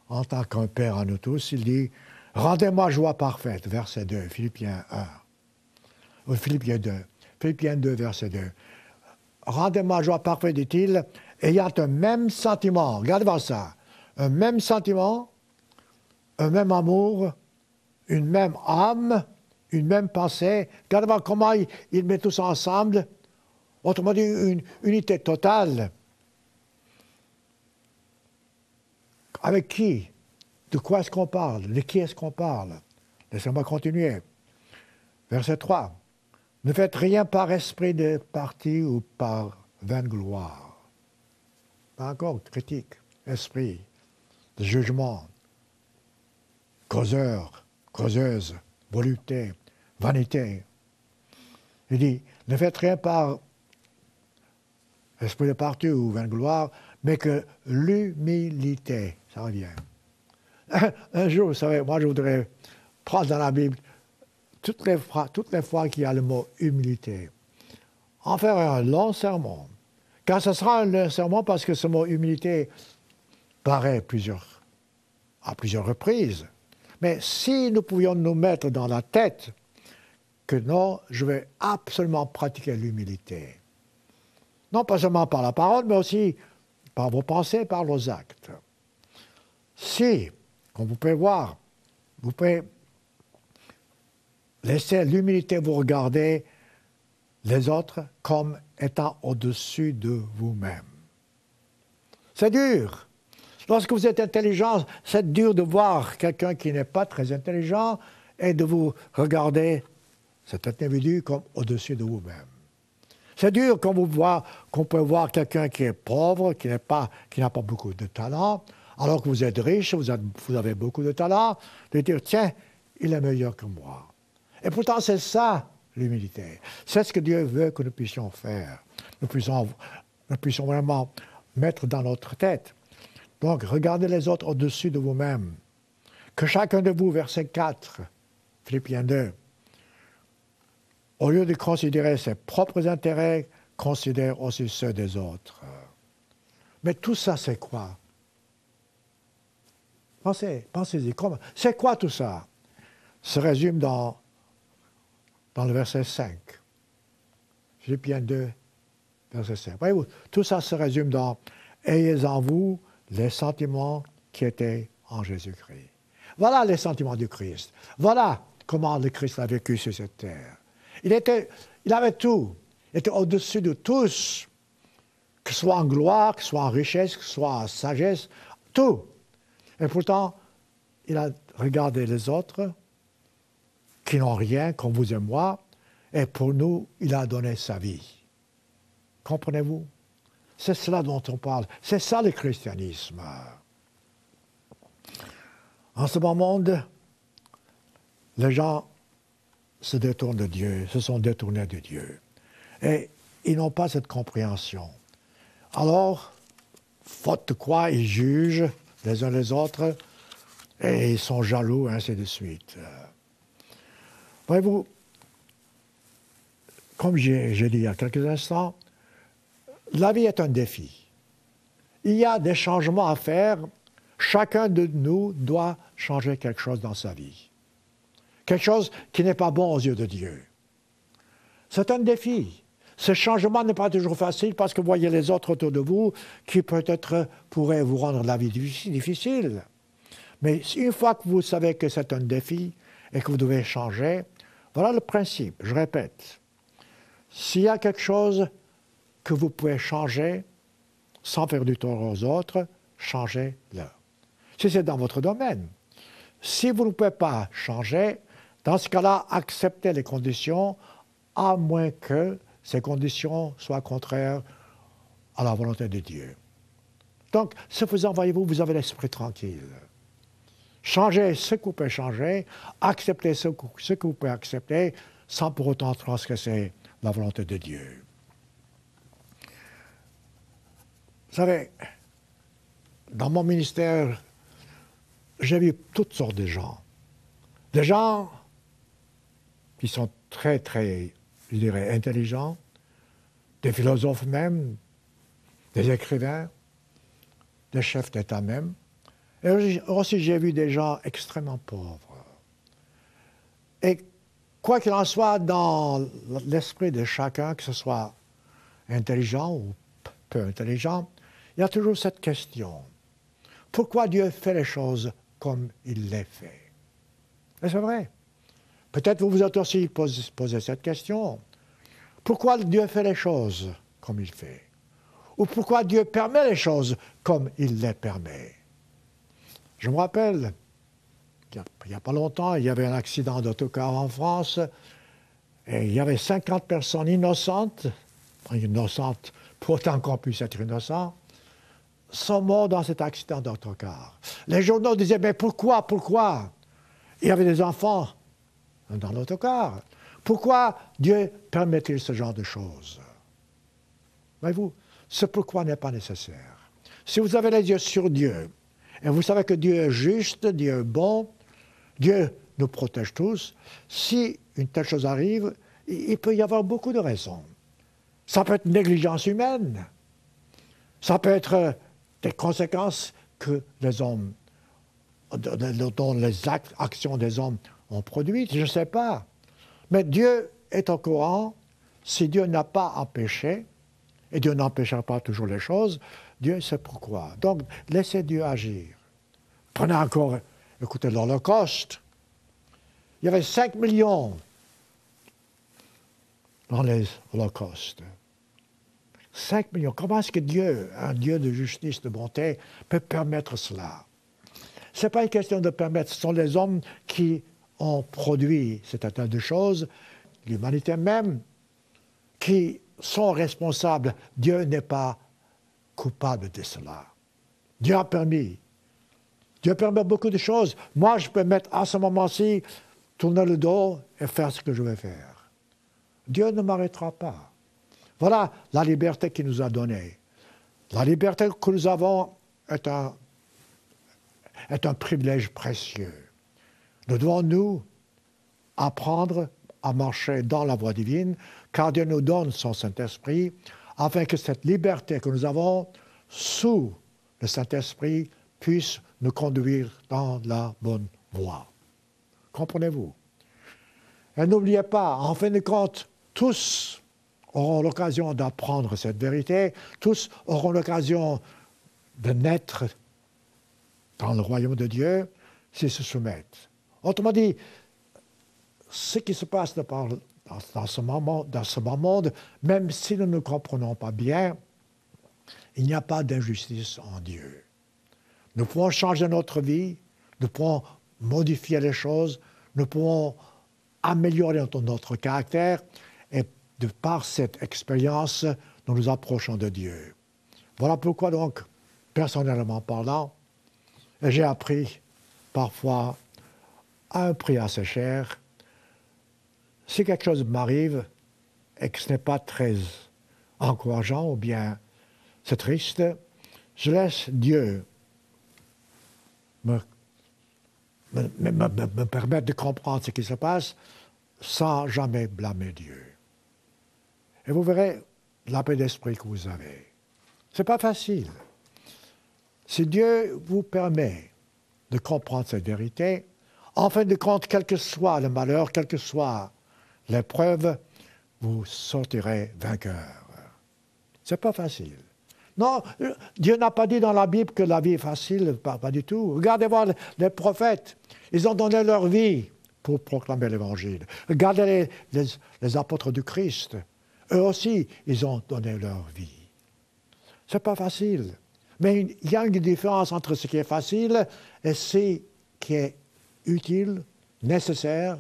en tant qu'un père à nous tous, il dit « Rendez-moi joie parfaite », verset 2, Philippiens 1. Ou Philippiens 2. Philippiens 2, verset 2. « Rendez-moi joie parfaite », dit-il, ayant un même sentiment. Regardez ça. Un même sentiment, un même amour, une même âme, une même pensée. Regardez comment il met tout ça ensemble. Autrement dit, une unité totale. Avec qui? De quoi est-ce qu'on parle? De qui est-ce qu'on parle? Laissez-moi continuer. Verset 3. Ne faites rien par esprit de parti ou par vaine gloire. Pas encore critique, esprit de jugement, causeur, causeuse, volupté, vanité. Il dit, ne faites rien par esprit de parti ou vaine gloire, mais que l'humilité, ça revient. Un jour, vous savez, moi je voudrais prendre dans la Bible toutes les fois qu'il y a le mot humilité, en faire un long sermon. Car ce sera un long sermon parce que ce mot humilité paraît à plusieurs reprises. Mais si nous pouvions nous mettre dans la tête que non, je vais absolument pratiquer l'humilité. Non pas seulement par la parole, mais aussi par vos pensées, par vos actes. Si, comme vous pouvez voir, vous pouvez laisser l'humilité vous regarder les autres comme étant au-dessus de vous-même. C'est dur. Lorsque vous êtes intelligent, c'est dur de voir quelqu'un qui n'est pas très intelligent et de vous regarder cet individu comme au-dessus de vous-même. C'est dur qu'on peut voir quelqu'un qui est pauvre, qui n'a pas beaucoup de talent, alors que vous êtes riche, vous avez beaucoup de talent, de dire, tiens, il est meilleur que moi. Et pourtant, c'est ça, l'humilité. C'est ce que Dieu veut que nous puissions faire. Nous puissions vraiment mettre dans notre tête. Donc, regardez les autres au-dessus de vous-même. Que chacun de vous, verset 4, Philippiens 2, au lieu de considérer ses propres intérêts, considère aussi ceux des autres. Mais tout ça, c'est quoi? Pensez-y. C'est quoi tout ça? Se résume dans le verset 5. Philippiens 2, verset 5. Voyez-vous, tout ça se résume dans « Ayez en vous les sentiments qui étaient en Jésus-Christ. » Voilà les sentiments du Christ. Voilà comment le Christ a vécu sur cette terre. Il avait tout. Il était au-dessus de tous, que ce soit en gloire, que ce soit en richesse, que ce soit en sagesse, tout. Et pourtant, il a regardé les autres qui n'ont rien, comme vous et moi, et pour nous, il a donné sa vie. Comprenez-vous? C'est cela dont on parle. C'est ça le christianisme. En ce bas monde, les gens se détournent de Dieu, se sont détournés de Dieu. Et ils n'ont pas cette compréhension. Alors, faute de quoi, ils jugent les uns les autres et ils sont jaloux, ainsi de suite. Voyez-vous, comme j'ai dit il y a quelques instants, la vie est un défi. Il y a des changements à faire. Chacun de nous doit changer quelque chose dans sa vie. Quelque chose qui n'est pas bon aux yeux de Dieu. C'est un défi. Ce changement n'est pas toujours facile parce que vous voyez les autres autour de vous qui peut-être pourraient vous rendre la vie difficile. Mais une fois que vous savez que c'est un défi et que vous devez changer, voilà le principe. Je répète, s'il y a quelque chose que vous pouvez changer sans faire du tort aux autres, changez-le. Si c'est dans votre domaine. Si vous ne pouvez pas changer, dans ce cas-là, acceptez les conditions, à moins que ces conditions soient contraires à la volonté de Dieu. Donc, ce faisant, voyez-vous, vous avez l'esprit tranquille. Changez ce que vous pouvez changer, acceptez ce que vous pouvez accepter, sans pour autant transgresser la volonté de Dieu. Vous savez, dans mon ministère, j'ai vu toutes sortes de gens. Des gens qui sont très, très, je dirais, intelligents, des philosophes même, des écrivains, des chefs d'État même. Et aussi, j'ai vu des gens extrêmement pauvres. Et quoi qu'il en soit, dans l'esprit de chacun, que ce soit intelligent ou peu intelligent, il y a toujours cette question. Pourquoi Dieu fait les choses comme il les fait? Et c'est vrai. Peut-être vous vous êtes aussi posé cette question. Pourquoi Dieu fait les choses comme il fait? Ou pourquoi Dieu permet les choses comme il les permet? Je me rappelle, il n'y a pas longtemps, il y avait un accident d'autocar en France et il y avait 50 personnes innocentes pour autant qu'on puisse être innocent, sont morts dans cet accident d'autocar. Les journaux disaient, mais pourquoi? Il y avait des enfants dans l'autocar. Pourquoi Dieu permet-il ce genre de choses? Voyez-vous, ce pourquoi n'est pas nécessaire. Si vous avez les yeux sur Dieu, et vous savez que Dieu est juste, Dieu est bon, Dieu nous protège tous, si une telle chose arrive, il peut y avoir beaucoup de raisons. Ça peut être négligence humaine, ça peut être des conséquences que les hommes, dont les actions des hommes ont produites, je ne sais pas. Mais Dieu est au courant. Si Dieu n'a pas empêché, et Dieu n'empêchera pas toujours les choses, Dieu sait pourquoi. Donc, laissez Dieu agir. Prenez encore, écoutez, l'Holocauste. Il y avait 5 millions dans les holocaustes. 5 millions. Comment est-ce que Dieu, un Dieu de justice, de bonté, peut permettre cela? Ce n'est pas une question de permettre, ce sont les hommes qui ont produit cet état de choses, l'humanité même, qui sont responsables. Dieu n'est pas coupable de cela. Dieu a permis. Dieu permet beaucoup de choses. Moi, je peux mettre à ce moment-ci, tourner le dos et faire ce que je vais faire. Dieu ne m'arrêtera pas. Voilà la liberté qu'il nous a donnée. La liberté que nous avons est un privilège précieux. Nous devons, nous, apprendre à marcher dans la voie divine, car Dieu nous donne son Saint-Esprit, afin que cette liberté que nous avons sous le Saint-Esprit puisse nous conduire dans la bonne voie. Comprenez-vous? Et n'oubliez pas, en fin de compte, tous auront l'occasion d'apprendre cette vérité, tous auront l'occasion de naître dans le royaume de Dieu s'ils se soumettent. Autrement dit, ce qui se passe dans ce monde, même si nous ne comprenons pas bien, il n'y a pas d'injustice en Dieu. Nous pouvons changer notre vie, nous pouvons modifier les choses, nous pouvons améliorer notre caractère, et de par cette expérience, nous nous approchons de Dieu. Voilà pourquoi donc, personnellement parlant, j'ai appris parfois à un prix assez cher. Si quelque chose m'arrive et que ce n'est pas très encourageant ou bien c'est triste, je laisse Dieu me permettre de comprendre ce qui se passe sans jamais blâmer Dieu. Et vous verrez la paix d'esprit que vous avez. Ce n'est pas facile. Si Dieu vous permet de comprendre cette vérité, en fin de compte, quel que soit le malheur, quelle que soit l'épreuve, vous sortirez vainqueur. Ce n'est pas facile. Non, Dieu n'a pas dit dans la Bible que la vie est facile, pas du tout. Regardez voir les prophètes. Ils ont donné leur vie pour proclamer l'Évangile. Regardez les apôtres du Christ. Eux aussi, ils ont donné leur vie. Ce n'est pas facile. Mais il y a une différence entre ce qui est facile et ce qui est utile, nécessaire,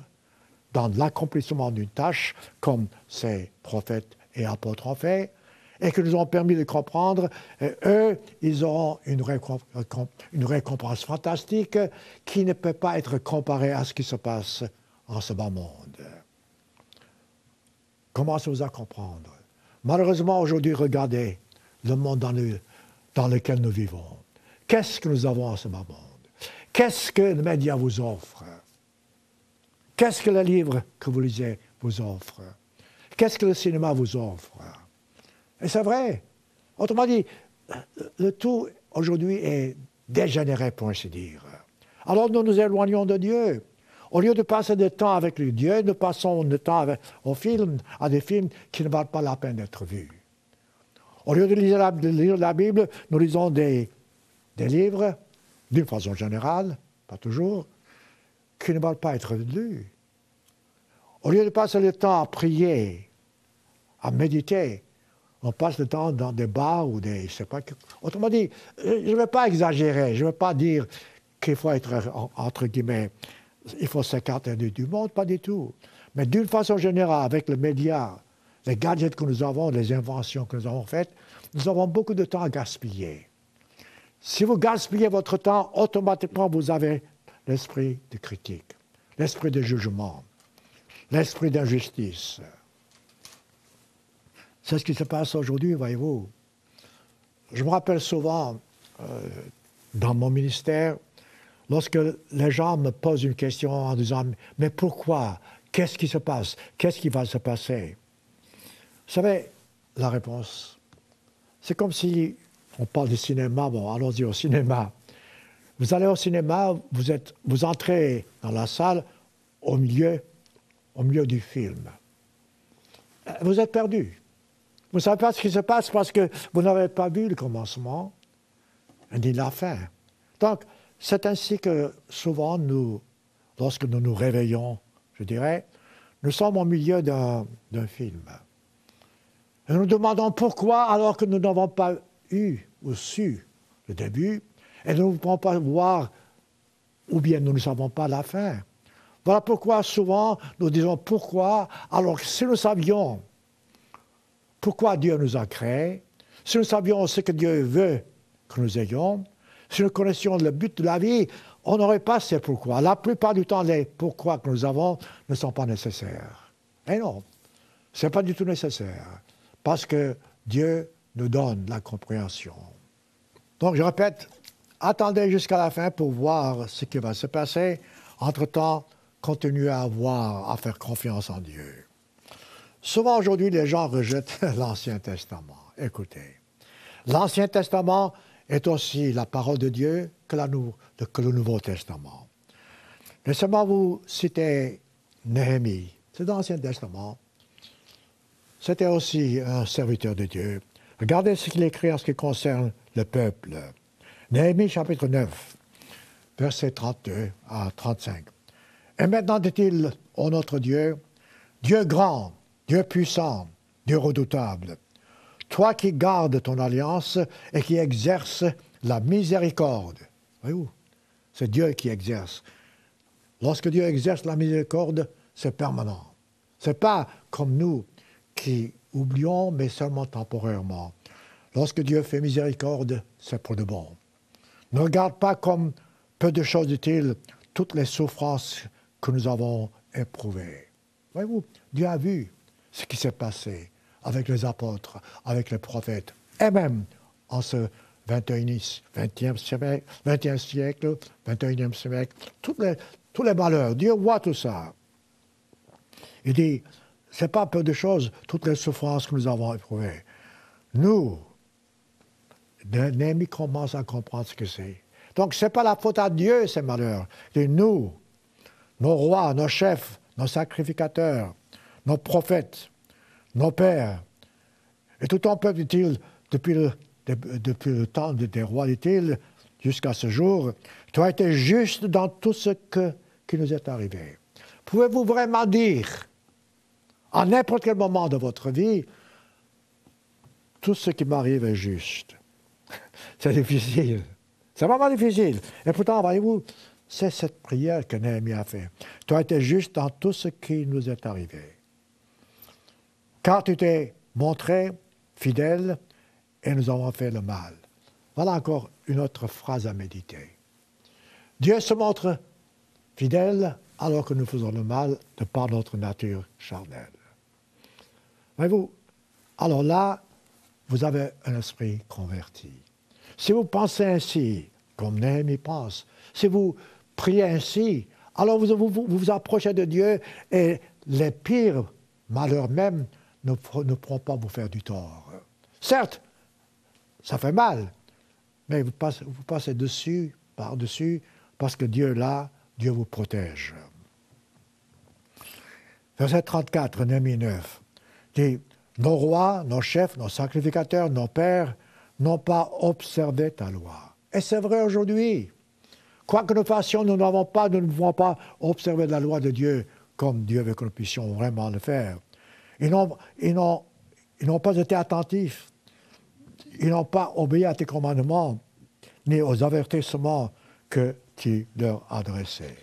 dans l'accomplissement d'une tâche, comme ces prophètes et apôtres ont fait, et qui nous ont permis de comprendre. Et eux, ils auront une récompense fantastique qui ne peut pas être comparée à ce qui se passe en ce bas monde. Commencez-vous à comprendre. Malheureusement, aujourd'hui, regardez le monde dans lequel nous vivons. Qu'est-ce que nous avons en ce bas monde? Qu'est-ce que les médias vous offrent? Qu'est-ce que le livre que vous lisez vous offre? Qu'est-ce que le cinéma vous offre? Et c'est vrai. Autrement dit, le tout aujourd'hui est dégénéré, pour ainsi dire. Alors nous nous éloignons de Dieu. Au lieu de passer du temps avec le Dieu, nous passons du temps à des films qui ne valent pas la peine d'être vus. Au lieu de lire la Bible, nous lisons des livres, d'une façon générale, pas toujours, qui ne veulent pas être lus. Au lieu de passer le temps à prier, à méditer, on passe le temps dans des bars ou des... je sais pas, autrement dit, je ne vais pas exagérer, je ne vais pas dire qu'il faut être, entre guillemets, il faut s'écarter du monde, pas du tout. Mais d'une façon générale, avec les médias, les gadgets que nous avons, les inventions que nous avons faites, nous avons beaucoup de temps à gaspiller. Si vous gaspillez votre temps, automatiquement, vous avez l'esprit de critique, l'esprit de jugement, l'esprit d'injustice. C'est ce qui se passe aujourd'hui, voyez-vous. Je me rappelle souvent, dans mon ministère, lorsque les gens me posent une question en disant « Mais pourquoi? Qu'est-ce qui se passe? Qu'est-ce qui va se passer ?» Vous savez, la réponse, c'est comme si on parle du cinéma, bon, allons-y au cinéma. Vous allez au cinéma, vous entrez dans la salle au milieu du film. Vous êtes perdu. Vous ne savez pas ce qui se passe parce que vous n'avez pas vu le commencement ni la fin. Donc, c'est ainsi que souvent, lorsque nous nous réveillons, je dirais, nous sommes au milieu d'un film. Et nous nous demandons pourquoi, alors que nous n'avons pas eu ou su le début, et nous ne pouvons pas voir, ou bien nous ne savons pas la fin. Voilà pourquoi souvent nous disons pourquoi, alors que si nous savions pourquoi Dieu nous a créés, si nous savions ce que Dieu veut que nous ayons, si nous connaissions le but de la vie, on n'aurait pas ces pourquoi. La plupart du temps, les pourquoi que nous avons ne sont pas nécessaires. Et non, ce n'est pas du tout nécessaire, parce que Dieu nous donne la compréhension. Donc, je répète, attendez jusqu'à la fin pour voir ce qui va se passer. Entre-temps, continuez à faire confiance en Dieu. Souvent, aujourd'hui, les gens rejettent l'Ancien Testament. Écoutez, l'Ancien Testament est aussi la parole de Dieu que le Nouveau Testament. Laissez-moi vous citer Néhémie. C'est dans l'Ancien Testament. C'était aussi un serviteur de Dieu. Regardez ce qu'il écrit en ce qui concerne le peuple. Néhémie, chapitre 9, versets 32 à 35. « Et maintenant, dit-il, ô notre Dieu, Dieu grand, Dieu puissant, Dieu redoutable, toi qui gardes ton alliance et qui exerces la miséricorde. » Voyez-vous, c'est Dieu qui exerce. Lorsque Dieu exerce la miséricorde, c'est permanent. Ce n'est pas comme nous qui oublions, mais seulement temporairement. Lorsque Dieu fait miséricorde, c'est pour de bon. Ne regarde pas comme peu de choses utiles toutes les souffrances que nous avons éprouvées. Voyez-vous, Dieu a vu ce qui s'est passé avec les apôtres, avec les prophètes, et même en ce 20e siècle, 21e siècle, tous les malheurs. Dieu voit tout ça. Il dit, ce n'est pas peu de choses, toutes les souffrances que nous avons éprouvées. Nous, Néhémie commence à comprendre ce que c'est. Donc, ce n'est pas la faute à Dieu, ces malheurs. C'est nous, nos rois, nos chefs, nos sacrificateurs, nos prophètes, nos pères. Et tout ton peuple, dit-il, depuis le temps des rois, dit-il, jusqu'à ce jour, tu as été juste dans tout ce qui nous est arrivé. Pouvez-vous vraiment dire, à n'importe quel moment de votre vie, tout ce qui m'arrive est juste? C'est difficile. C'est vraiment difficile. Et pourtant, voyez-vous, c'est cette prière que Néhémie a fait. Tu as été juste dans tout ce qui nous est arrivé. Car tu t'es montré fidèles et nous avons fait le mal. Voilà encore une autre phrase à méditer. Dieu se montre fidèle alors que nous faisons le mal de par notre nature charnelle. Voyez-vous, alors là, vous avez un esprit converti. Si vous pensez ainsi, comme Néhémie pense, si vous priez ainsi, alors vous approchez de Dieu et les pires malheurs même ne pourront pas vous faire du tort. Certes, ça fait mal, mais vous passez dessus, par-dessus, parce que Dieu est là, Dieu vous protège. Verset 34, Néhémie 9, dit « Nos rois, nos chefs, nos sacrificateurs, nos pères n'ont pas observé ta loi. » Et c'est vrai aujourd'hui. Quoi que nous fassions, nous ne pouvons pas observer la loi de Dieu comme Dieu veut que nous puissions vraiment le faire. Ils n'ont pas été attentifs. Ils n'ont pas obéi à tes commandements, ni aux avertissements que tu leur adressais.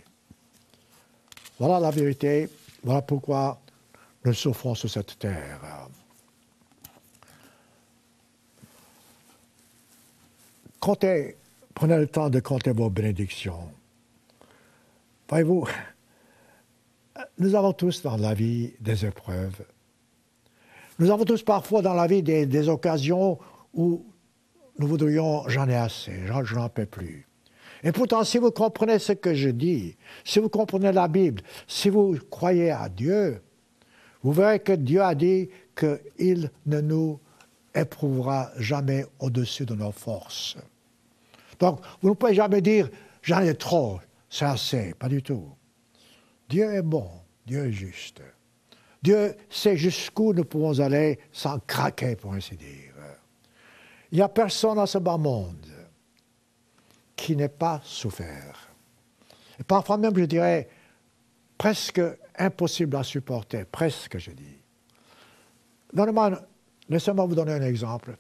Voilà la vérité. Voilà pourquoi nous souffrons sur cette terre. Prenez le temps de compter vos bénédictions. Voyez-vous, nous avons tous dans la vie des épreuves. Nous avons tous parfois dans la vie des occasions où nous voudrions « j'en ai assez, je n'en peux plus ». Et pourtant, si vous comprenez ce que je dis, si vous comprenez la Bible, si vous croyez à Dieu, vous verrez que Dieu a dit qu'il ne nous éprouvera jamais au-dessus de nos forces. Donc, vous ne pouvez jamais dire « j'en ai trop, c'est assez », pas du tout. Dieu est bon, Dieu est juste. Dieu sait jusqu'où nous pouvons aller sans craquer, pour ainsi dire. Il n'y a personne dans ce bas monde qui n'ait pas souffert. Et parfois même, je dirais, presque impossible à supporter, presque, je dis. Laissez-moi vous donner un exemple.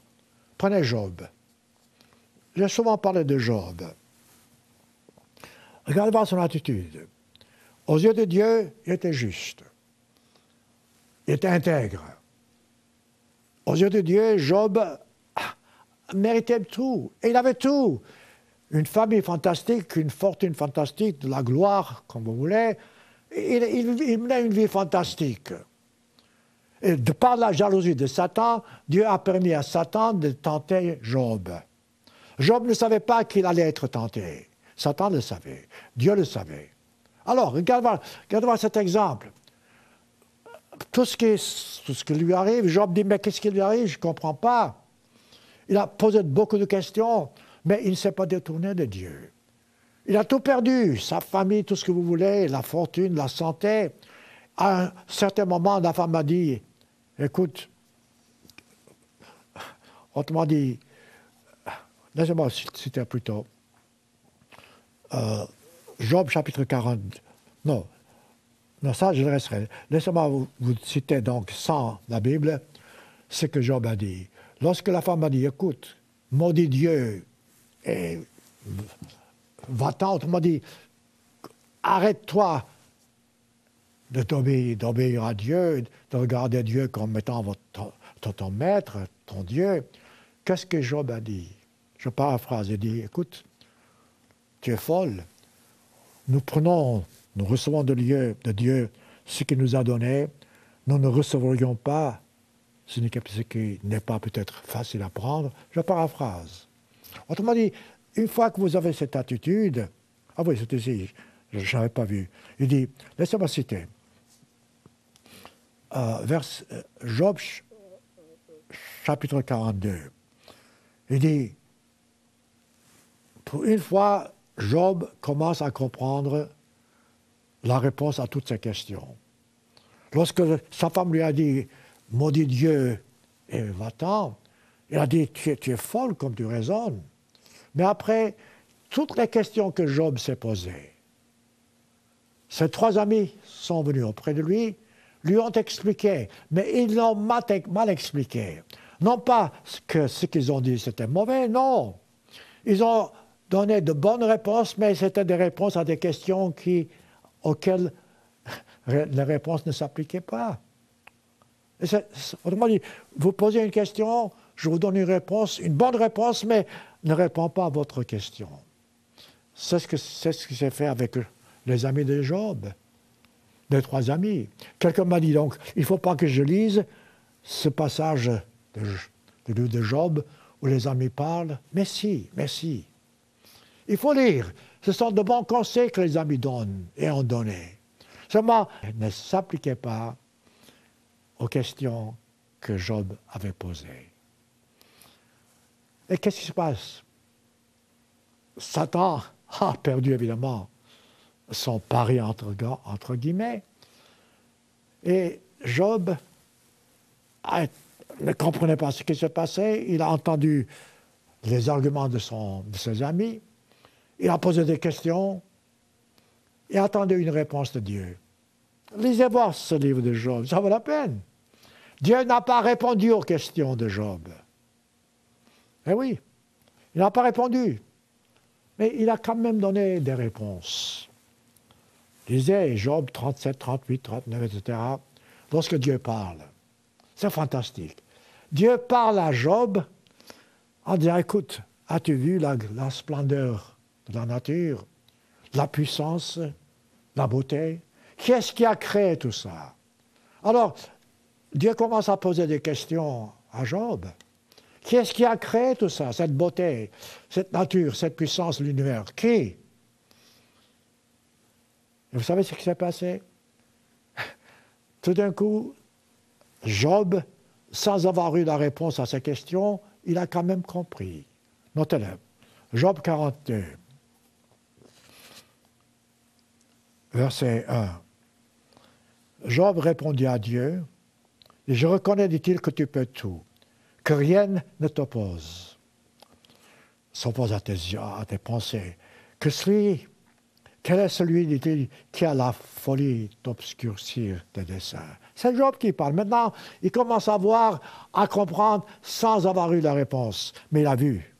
Prenez Job. J'ai souvent parlé de Job. Regardez voir son attitude. Aux yeux de Dieu, il était juste. Il était intègre. Aux yeux de Dieu, Job méritait tout. Et il avait tout. Une famille fantastique, une fortune fantastique, de la gloire, comme vous voulez. Il menait une vie fantastique. Et de par la jalousie de Satan, Dieu a permis à Satan de tenter Job. Job ne savait pas qu'il allait être tenté. Satan le savait. Dieu le savait. Alors, regardez cet exemple. Tout ce qui lui arrive, Job dit, mais qu'est-ce qui lui arrive? Je ne comprends pas. Il a posé beaucoup de questions, mais il ne s'est pas détourné de Dieu. Il a tout perdu, sa famille, tout ce que vous voulez, la fortune, la santé. À un certain moment, la femme a dit, écoute, autrement dit, laissez-moi citer plutôt, Job chapitre 40, non, ça je le laisserai. Laissez-moi vous citer donc sans la Bible ce que Job a dit. Lorsque la femme a dit, écoute, maudit Dieu et va-t'en, autrement dit, arrête-toi d'obéir à Dieu, de regarder Dieu comme étant ton maître, ton Dieu. Qu'est-ce que Job a dit? Je paraphrase, il dit, écoute, tu es folle. Nous recevons de Dieu ce qu'il nous a donné. Nous ne recevrions pas ce qui n'est pas peut-être facile à prendre. Je paraphrase. Autrement dit, une fois que vous avez cette attitude, ah oui, c'est ici, je n'avais pas vu. Il dit, laissez-moi citer, Job chapitre 42. Il dit, pour une fois, Job commence à comprendre la réponse à toutes ces questions. Lorsque sa femme lui a dit, maudit Dieu et va-t'en, il a dit, tu es folle comme tu raisonnes. Mais après, toutes les questions que Job s'est posées, ses trois amis sont venus auprès de lui ont expliqué, mais ils l'ont mal expliqué. Non pas que ce qu'ils ont dit c'était mauvais, non. Ils ont donné de bonnes réponses, mais c'était des réponses à des questions auxquelles les réponses ne s'appliquaient pas. Autrement dit, vous posez une question, je vous donne une réponse, une bonne réponse, mais ne répond pas à votre question. C'est ce qui s'est fait avec les amis de Job, les 3 amis. Quelqu'un m'a dit donc, il ne faut pas que je lise ce passage du livre de Job où les amis parlent. Mais si. Il faut lire. Ce sont de bons conseils que les amis donnent et ont donné. Seulement, ne s'appliquez pas aux questions que Job avait posées. Et qu'est-ce qui se passe? Satan a perdu évidemment son pari entre guillemets, et Job ne comprenait pas ce qui se passait. Il a entendu les arguments de ses amis, il a posé des questions et attendait une réponse de Dieu. Lisez voir ce livre de Job, ça vaut la peine. Dieu n'a pas répondu aux questions de Job. Eh oui, il n'a pas répondu. Mais il a quand même donné des réponses. Lisez Job 37, 38, 39, etc. Lorsque Dieu parle. C'est fantastique. Dieu parle à Job en disant, écoute, as-tu vu la splendeur de la nature, la puissance, la beauté? Qui est-ce qui a créé tout ça? Alors, Dieu commence à poser des questions à Job. Qui est-ce qui a créé tout ça, cette beauté, cette nature, cette puissance de l'univers? Qui? Et vous savez ce qui s'est passé? Tout d'un coup, Job, sans avoir eu la réponse à ces questions, il a quand même compris. Notez-le. Job 42, verset 1. Job répondit à Dieu, « Et je reconnais, dit-il, que tu peux tout, que rien ne s'oppose à tes pensées. Quel est celui, dit-il, qui a la folie d'obscurcir tes desseins? » C'est Job qui parle. Maintenant, il commence à voir, à comprendre, sans avoir eu la réponse. Mais il a vu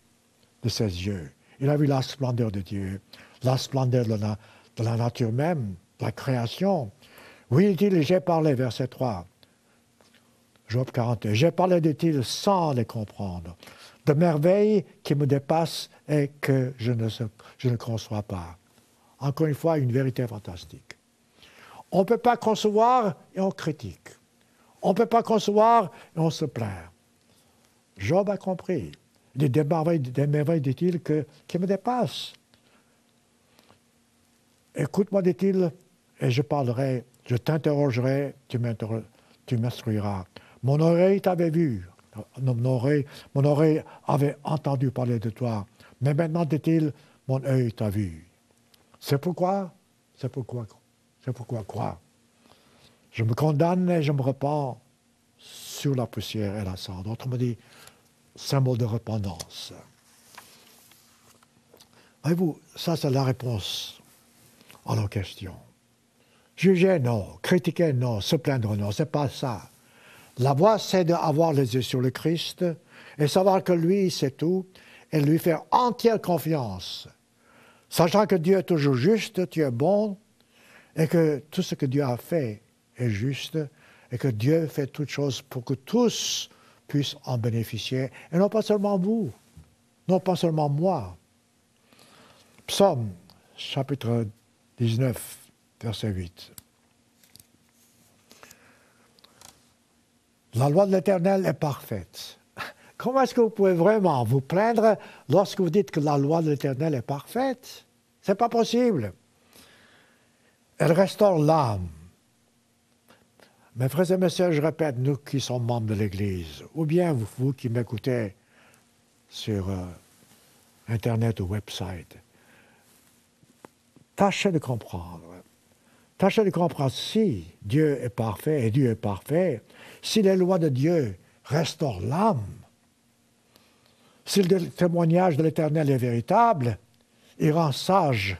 de ses yeux. Il a vu la splendeur de Dieu, la splendeur de la nature même, de la création. Oui, dit-il, j'ai parlé, verset 3. Job 42. J'ai parlé, dit-il, sans les comprendre, de merveilles qui me dépassent et que je ne conçois pas. Encore une fois, une vérité fantastique. On ne peut pas concevoir et on critique. On ne peut pas concevoir et on se plaint. Job a compris. Des merveilles, dit-il, qui me dépassent. Écoute-moi, dit-il, et je parlerai, je t'interrogerai, tu m'instruiras. Mon oreille t'avait vu, mon oreille avait entendu parler de toi, mais maintenant, dit-il, mon œil t'a vu. C'est pourquoi quoi? Je me condamne et je me repens sur la poussière et la cendre. Autrement dit, symbole de repentance. Voyez-vous, ça c'est la réponse à nos questions. Juger, non. Critiquer, non. Se plaindre, non. C'est pas ça. La voie, c'est d'avoir les yeux sur le Christ et savoir que lui, c'est tout, et lui faire entière confiance. Sachant que Dieu est toujours juste, Dieu est bon, et que tout ce que Dieu a fait est juste, et que Dieu fait toutes choses pour que tous puissent en bénéficier, et non pas seulement vous, non pas seulement moi. Psaume, chapitre 19, verset 8. La loi de l'Éternel est parfaite. Comment est-ce que vous pouvez vraiment vous plaindre lorsque vous dites que la loi de l'Éternel est parfaite? Ce n'est pas possible. Elle restaure l'âme. Mes frères et messieurs, je répète, nous qui sommes membres de l'Église, ou bien vous qui m'écoutez sur Internet ou website, tâchez de comprendre. Tâchez de comprendre si Dieu est parfait, et Dieu est parfait, si les lois de Dieu restaurent l'âme, si le témoignage de l'Éternel est véritable, il rend sage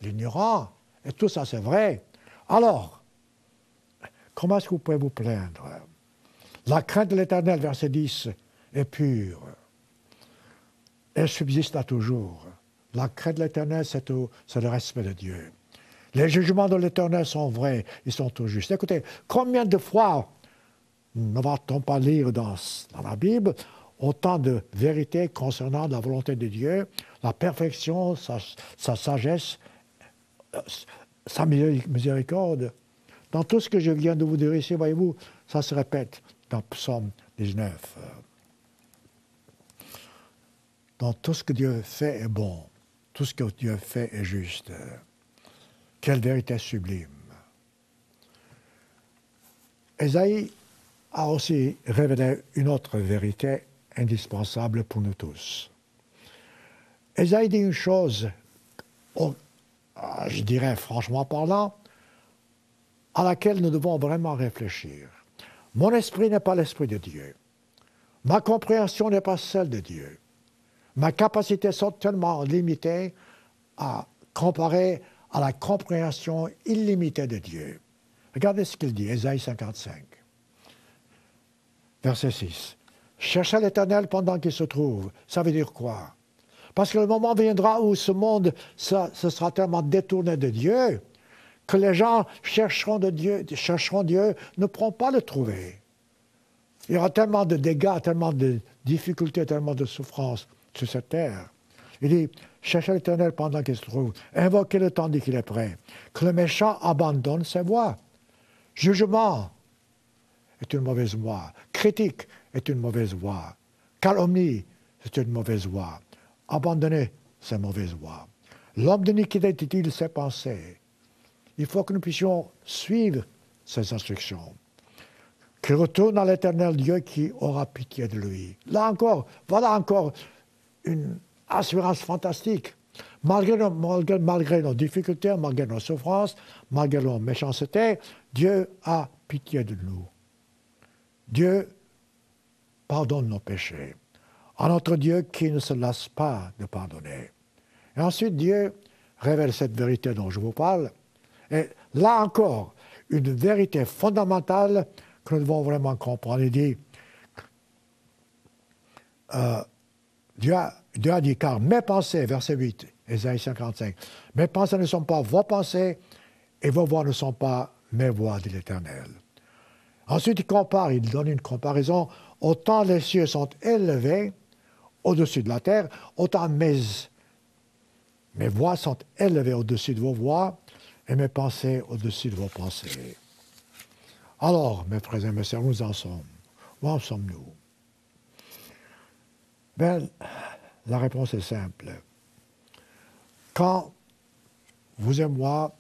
l'ignorant, et tout ça c'est vrai. Alors, comment est-ce que vous pouvez vous plaindre? La crainte de l'Éternel, verset 10, est pure. Elle subsiste à toujours. La crainte de l'Éternel, c'est le respect de Dieu. Les jugements de l'Éternel sont vrais, ils sont tout justes. Écoutez, combien de fois ne va-t-on pas lire dans la Bible autant de vérités concernant la volonté de Dieu, la perfection, sa sagesse, sa miséricorde. Dans tout ce que je viens de vous dire ici, voyez-vous, ça se répète dans Psaume 19. Dans tout ce que Dieu fait est bon, tout ce que Dieu fait est juste. Quelle vérité sublime. Ésaïe a aussi révélé une autre vérité indispensable pour nous tous. Ésaïe dit une chose, je dirais franchement parlant, à laquelle nous devons vraiment réfléchir. Mon esprit n'est pas l'esprit de Dieu. Ma compréhension n'est pas celle de Dieu. Mes capacités sont tellement limitées à comparer à la compréhension illimitée de Dieu. Regardez ce qu'il dit, Ésaïe 55, verset 6. « Cherchez l'Éternel pendant qu'il se trouve. » Ça veut dire quoi? Parce que le moment viendra où ce monde se sera tellement détourné de Dieu que les gens chercheront Dieu, ne pourront pas le trouver. Il y aura tellement de dégâts, tellement de difficultés, tellement de souffrances sur cette terre. Il dit, cherchez l'Éternel pendant qu'il se trouve, invoquez-le tandis qu'il est prêt, que le méchant abandonne ses voies. Jugement est une mauvaise voie, critique est une mauvaise voie, calomnie est une mauvaise voie. Abandonnez ces mauvaises voies. L'homme d'iniquité dit-il ses pensées. Il faut que nous puissions suivre ces instructions. Qu'il retourne à l'Éternel Dieu qui aura pitié de lui. Là encore, voilà encore une assurance fantastique. Malgré nos difficultés, malgré nos souffrances, malgré nos méchancetés, Dieu a pitié de nous. Dieu pardonne nos péchés. À notre Dieu qui ne se lasse pas de pardonner. Et ensuite, Dieu révèle cette vérité dont je vous parle. Et là encore, une vérité fondamentale que nous devons vraiment comprendre. Il dit, Dieu a dit, car mes pensées, verset 8, Ésaïe 55, mes pensées ne sont pas vos pensées et vos voix ne sont pas mes voix, dit l'Éternel. Ensuite, il donne une comparaison. Autant les cieux sont élevés au-dessus de la terre, autant mes voix sont élevées au-dessus de vos voix et mes pensées au-dessus de vos pensées. Alors, mes frères et mes sœurs, nous en sommes. Où en sommes-nous? Bien, la réponse est simple. Quand vous et moi,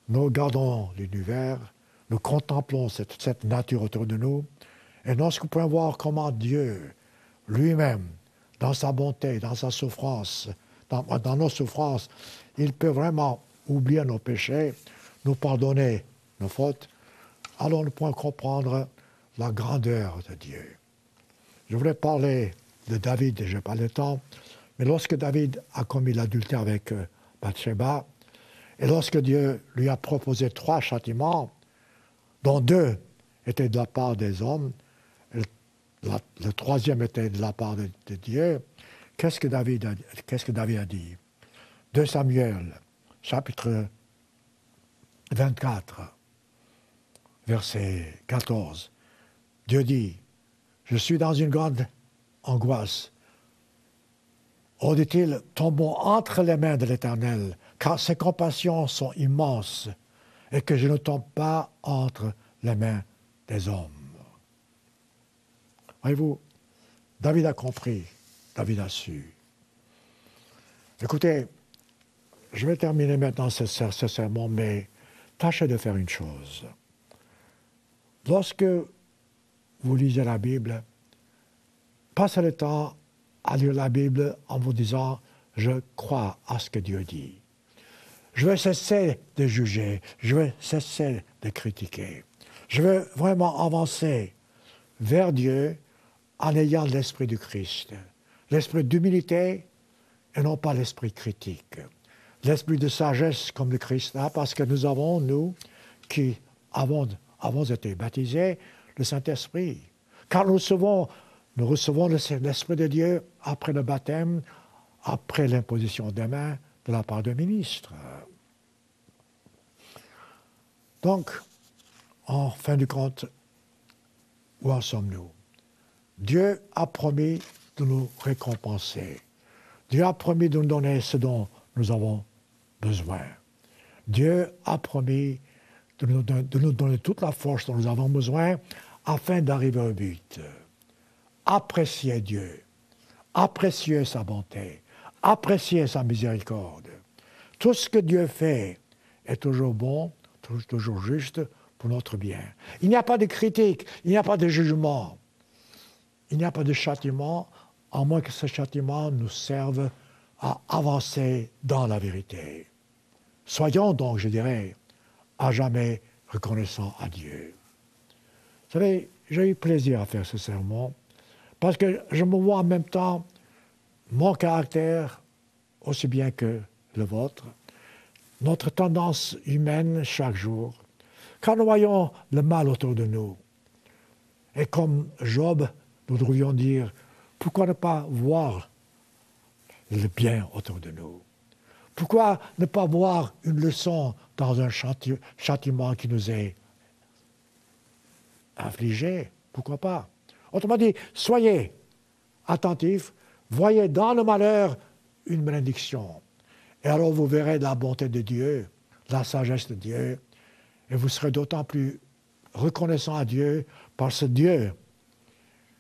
nous regardons l'univers, nous contemplons cette nature autour de nous, et lorsque nous pouvons voir comment Dieu, lui-même, dans sa bonté, dans sa souffrance, dans nos souffrances, il peut vraiment oublier nos péchés, nous pardonner nos fautes, alors nous pouvons comprendre la grandeur de Dieu. Je voulais parler de David, et je n'ai pas le temps, mais lorsque David a commis l'adultère avec Bathsheba, et lorsque Dieu lui a proposé 3 châtiments, dont 2 étaient de la part des hommes, le 3e était de la part de Dieu, qu'est-ce que David a dit? 2 Samuel, chapitre 24, verset 14. Dieu dit, « Je suis dans une grande angoisse. Oh, dit-il, tombons entre les mains de l'Éternel, car ses compassions sont immenses, et que je ne tombe pas entre les mains des hommes. » Voyez-vous, David a compris, David a su. Écoutez, je vais terminer maintenant ce sermon, mais tâchez de faire une chose. Lorsque vous lisez la Bible, passez le temps à lire la Bible en vous disant « Je crois à ce que Dieu dit ». Je vais cesser de juger, je vais cesser de critiquer. Je veux vraiment avancer vers Dieu en ayant l'esprit du Christ, l'esprit d'humilité et non pas l'esprit critique, l'esprit de sagesse comme le Christ a, parce que nous avons, nous, qui avons été baptisés, le Saint-Esprit. Car nous recevons l'Esprit de Dieu après le baptême, après l'imposition des mains de la part d'un ministre. Donc, en fin de compte, où en sommes-nous? Dieu a promis de nous récompenser. Dieu a promis de nous donner ce dont nous avons besoin. Dieu a promis de nous donner toute la force dont nous avons besoin afin d'arriver au but. Appréciez Dieu, appréciez sa bonté, appréciez sa miséricorde. Tout ce que Dieu fait est toujours bon, toujours juste pour notre bien. Il n'y a pas de critique, il n'y a pas de jugement, il n'y a pas de châtiment, à moins que ce châtiment nous serve à avancer dans la vérité. Soyons donc, je dirais, à jamais reconnaissants à Dieu. Vous savez, j'ai eu plaisir à faire ce sermon parce que je me vois en même temps mon caractère, aussi bien que le vôtre, notre tendance humaine chaque jour. Quand nous voyons le mal autour de nous, et comme Job, nous devrions dire, pourquoi ne pas voir le bien autour de nous? Pourquoi ne pas voir une leçon dans un châtiment qui nous est infligé? Pourquoi pas? Autrement dit, soyez attentifs, voyez dans le malheur une bénédiction. Et alors vous verrez la bonté de Dieu, la sagesse de Dieu, et vous serez d'autant plus reconnaissant à Dieu par ce Dieu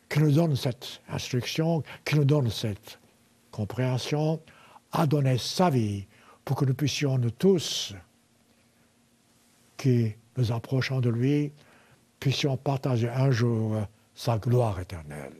qui nous donne cette instruction, qui nous donne cette compréhension, a donné sa vie pour que nous puissions, nous tous, qui nous approchons de lui, puissions partager un jour sa gloire éternelle.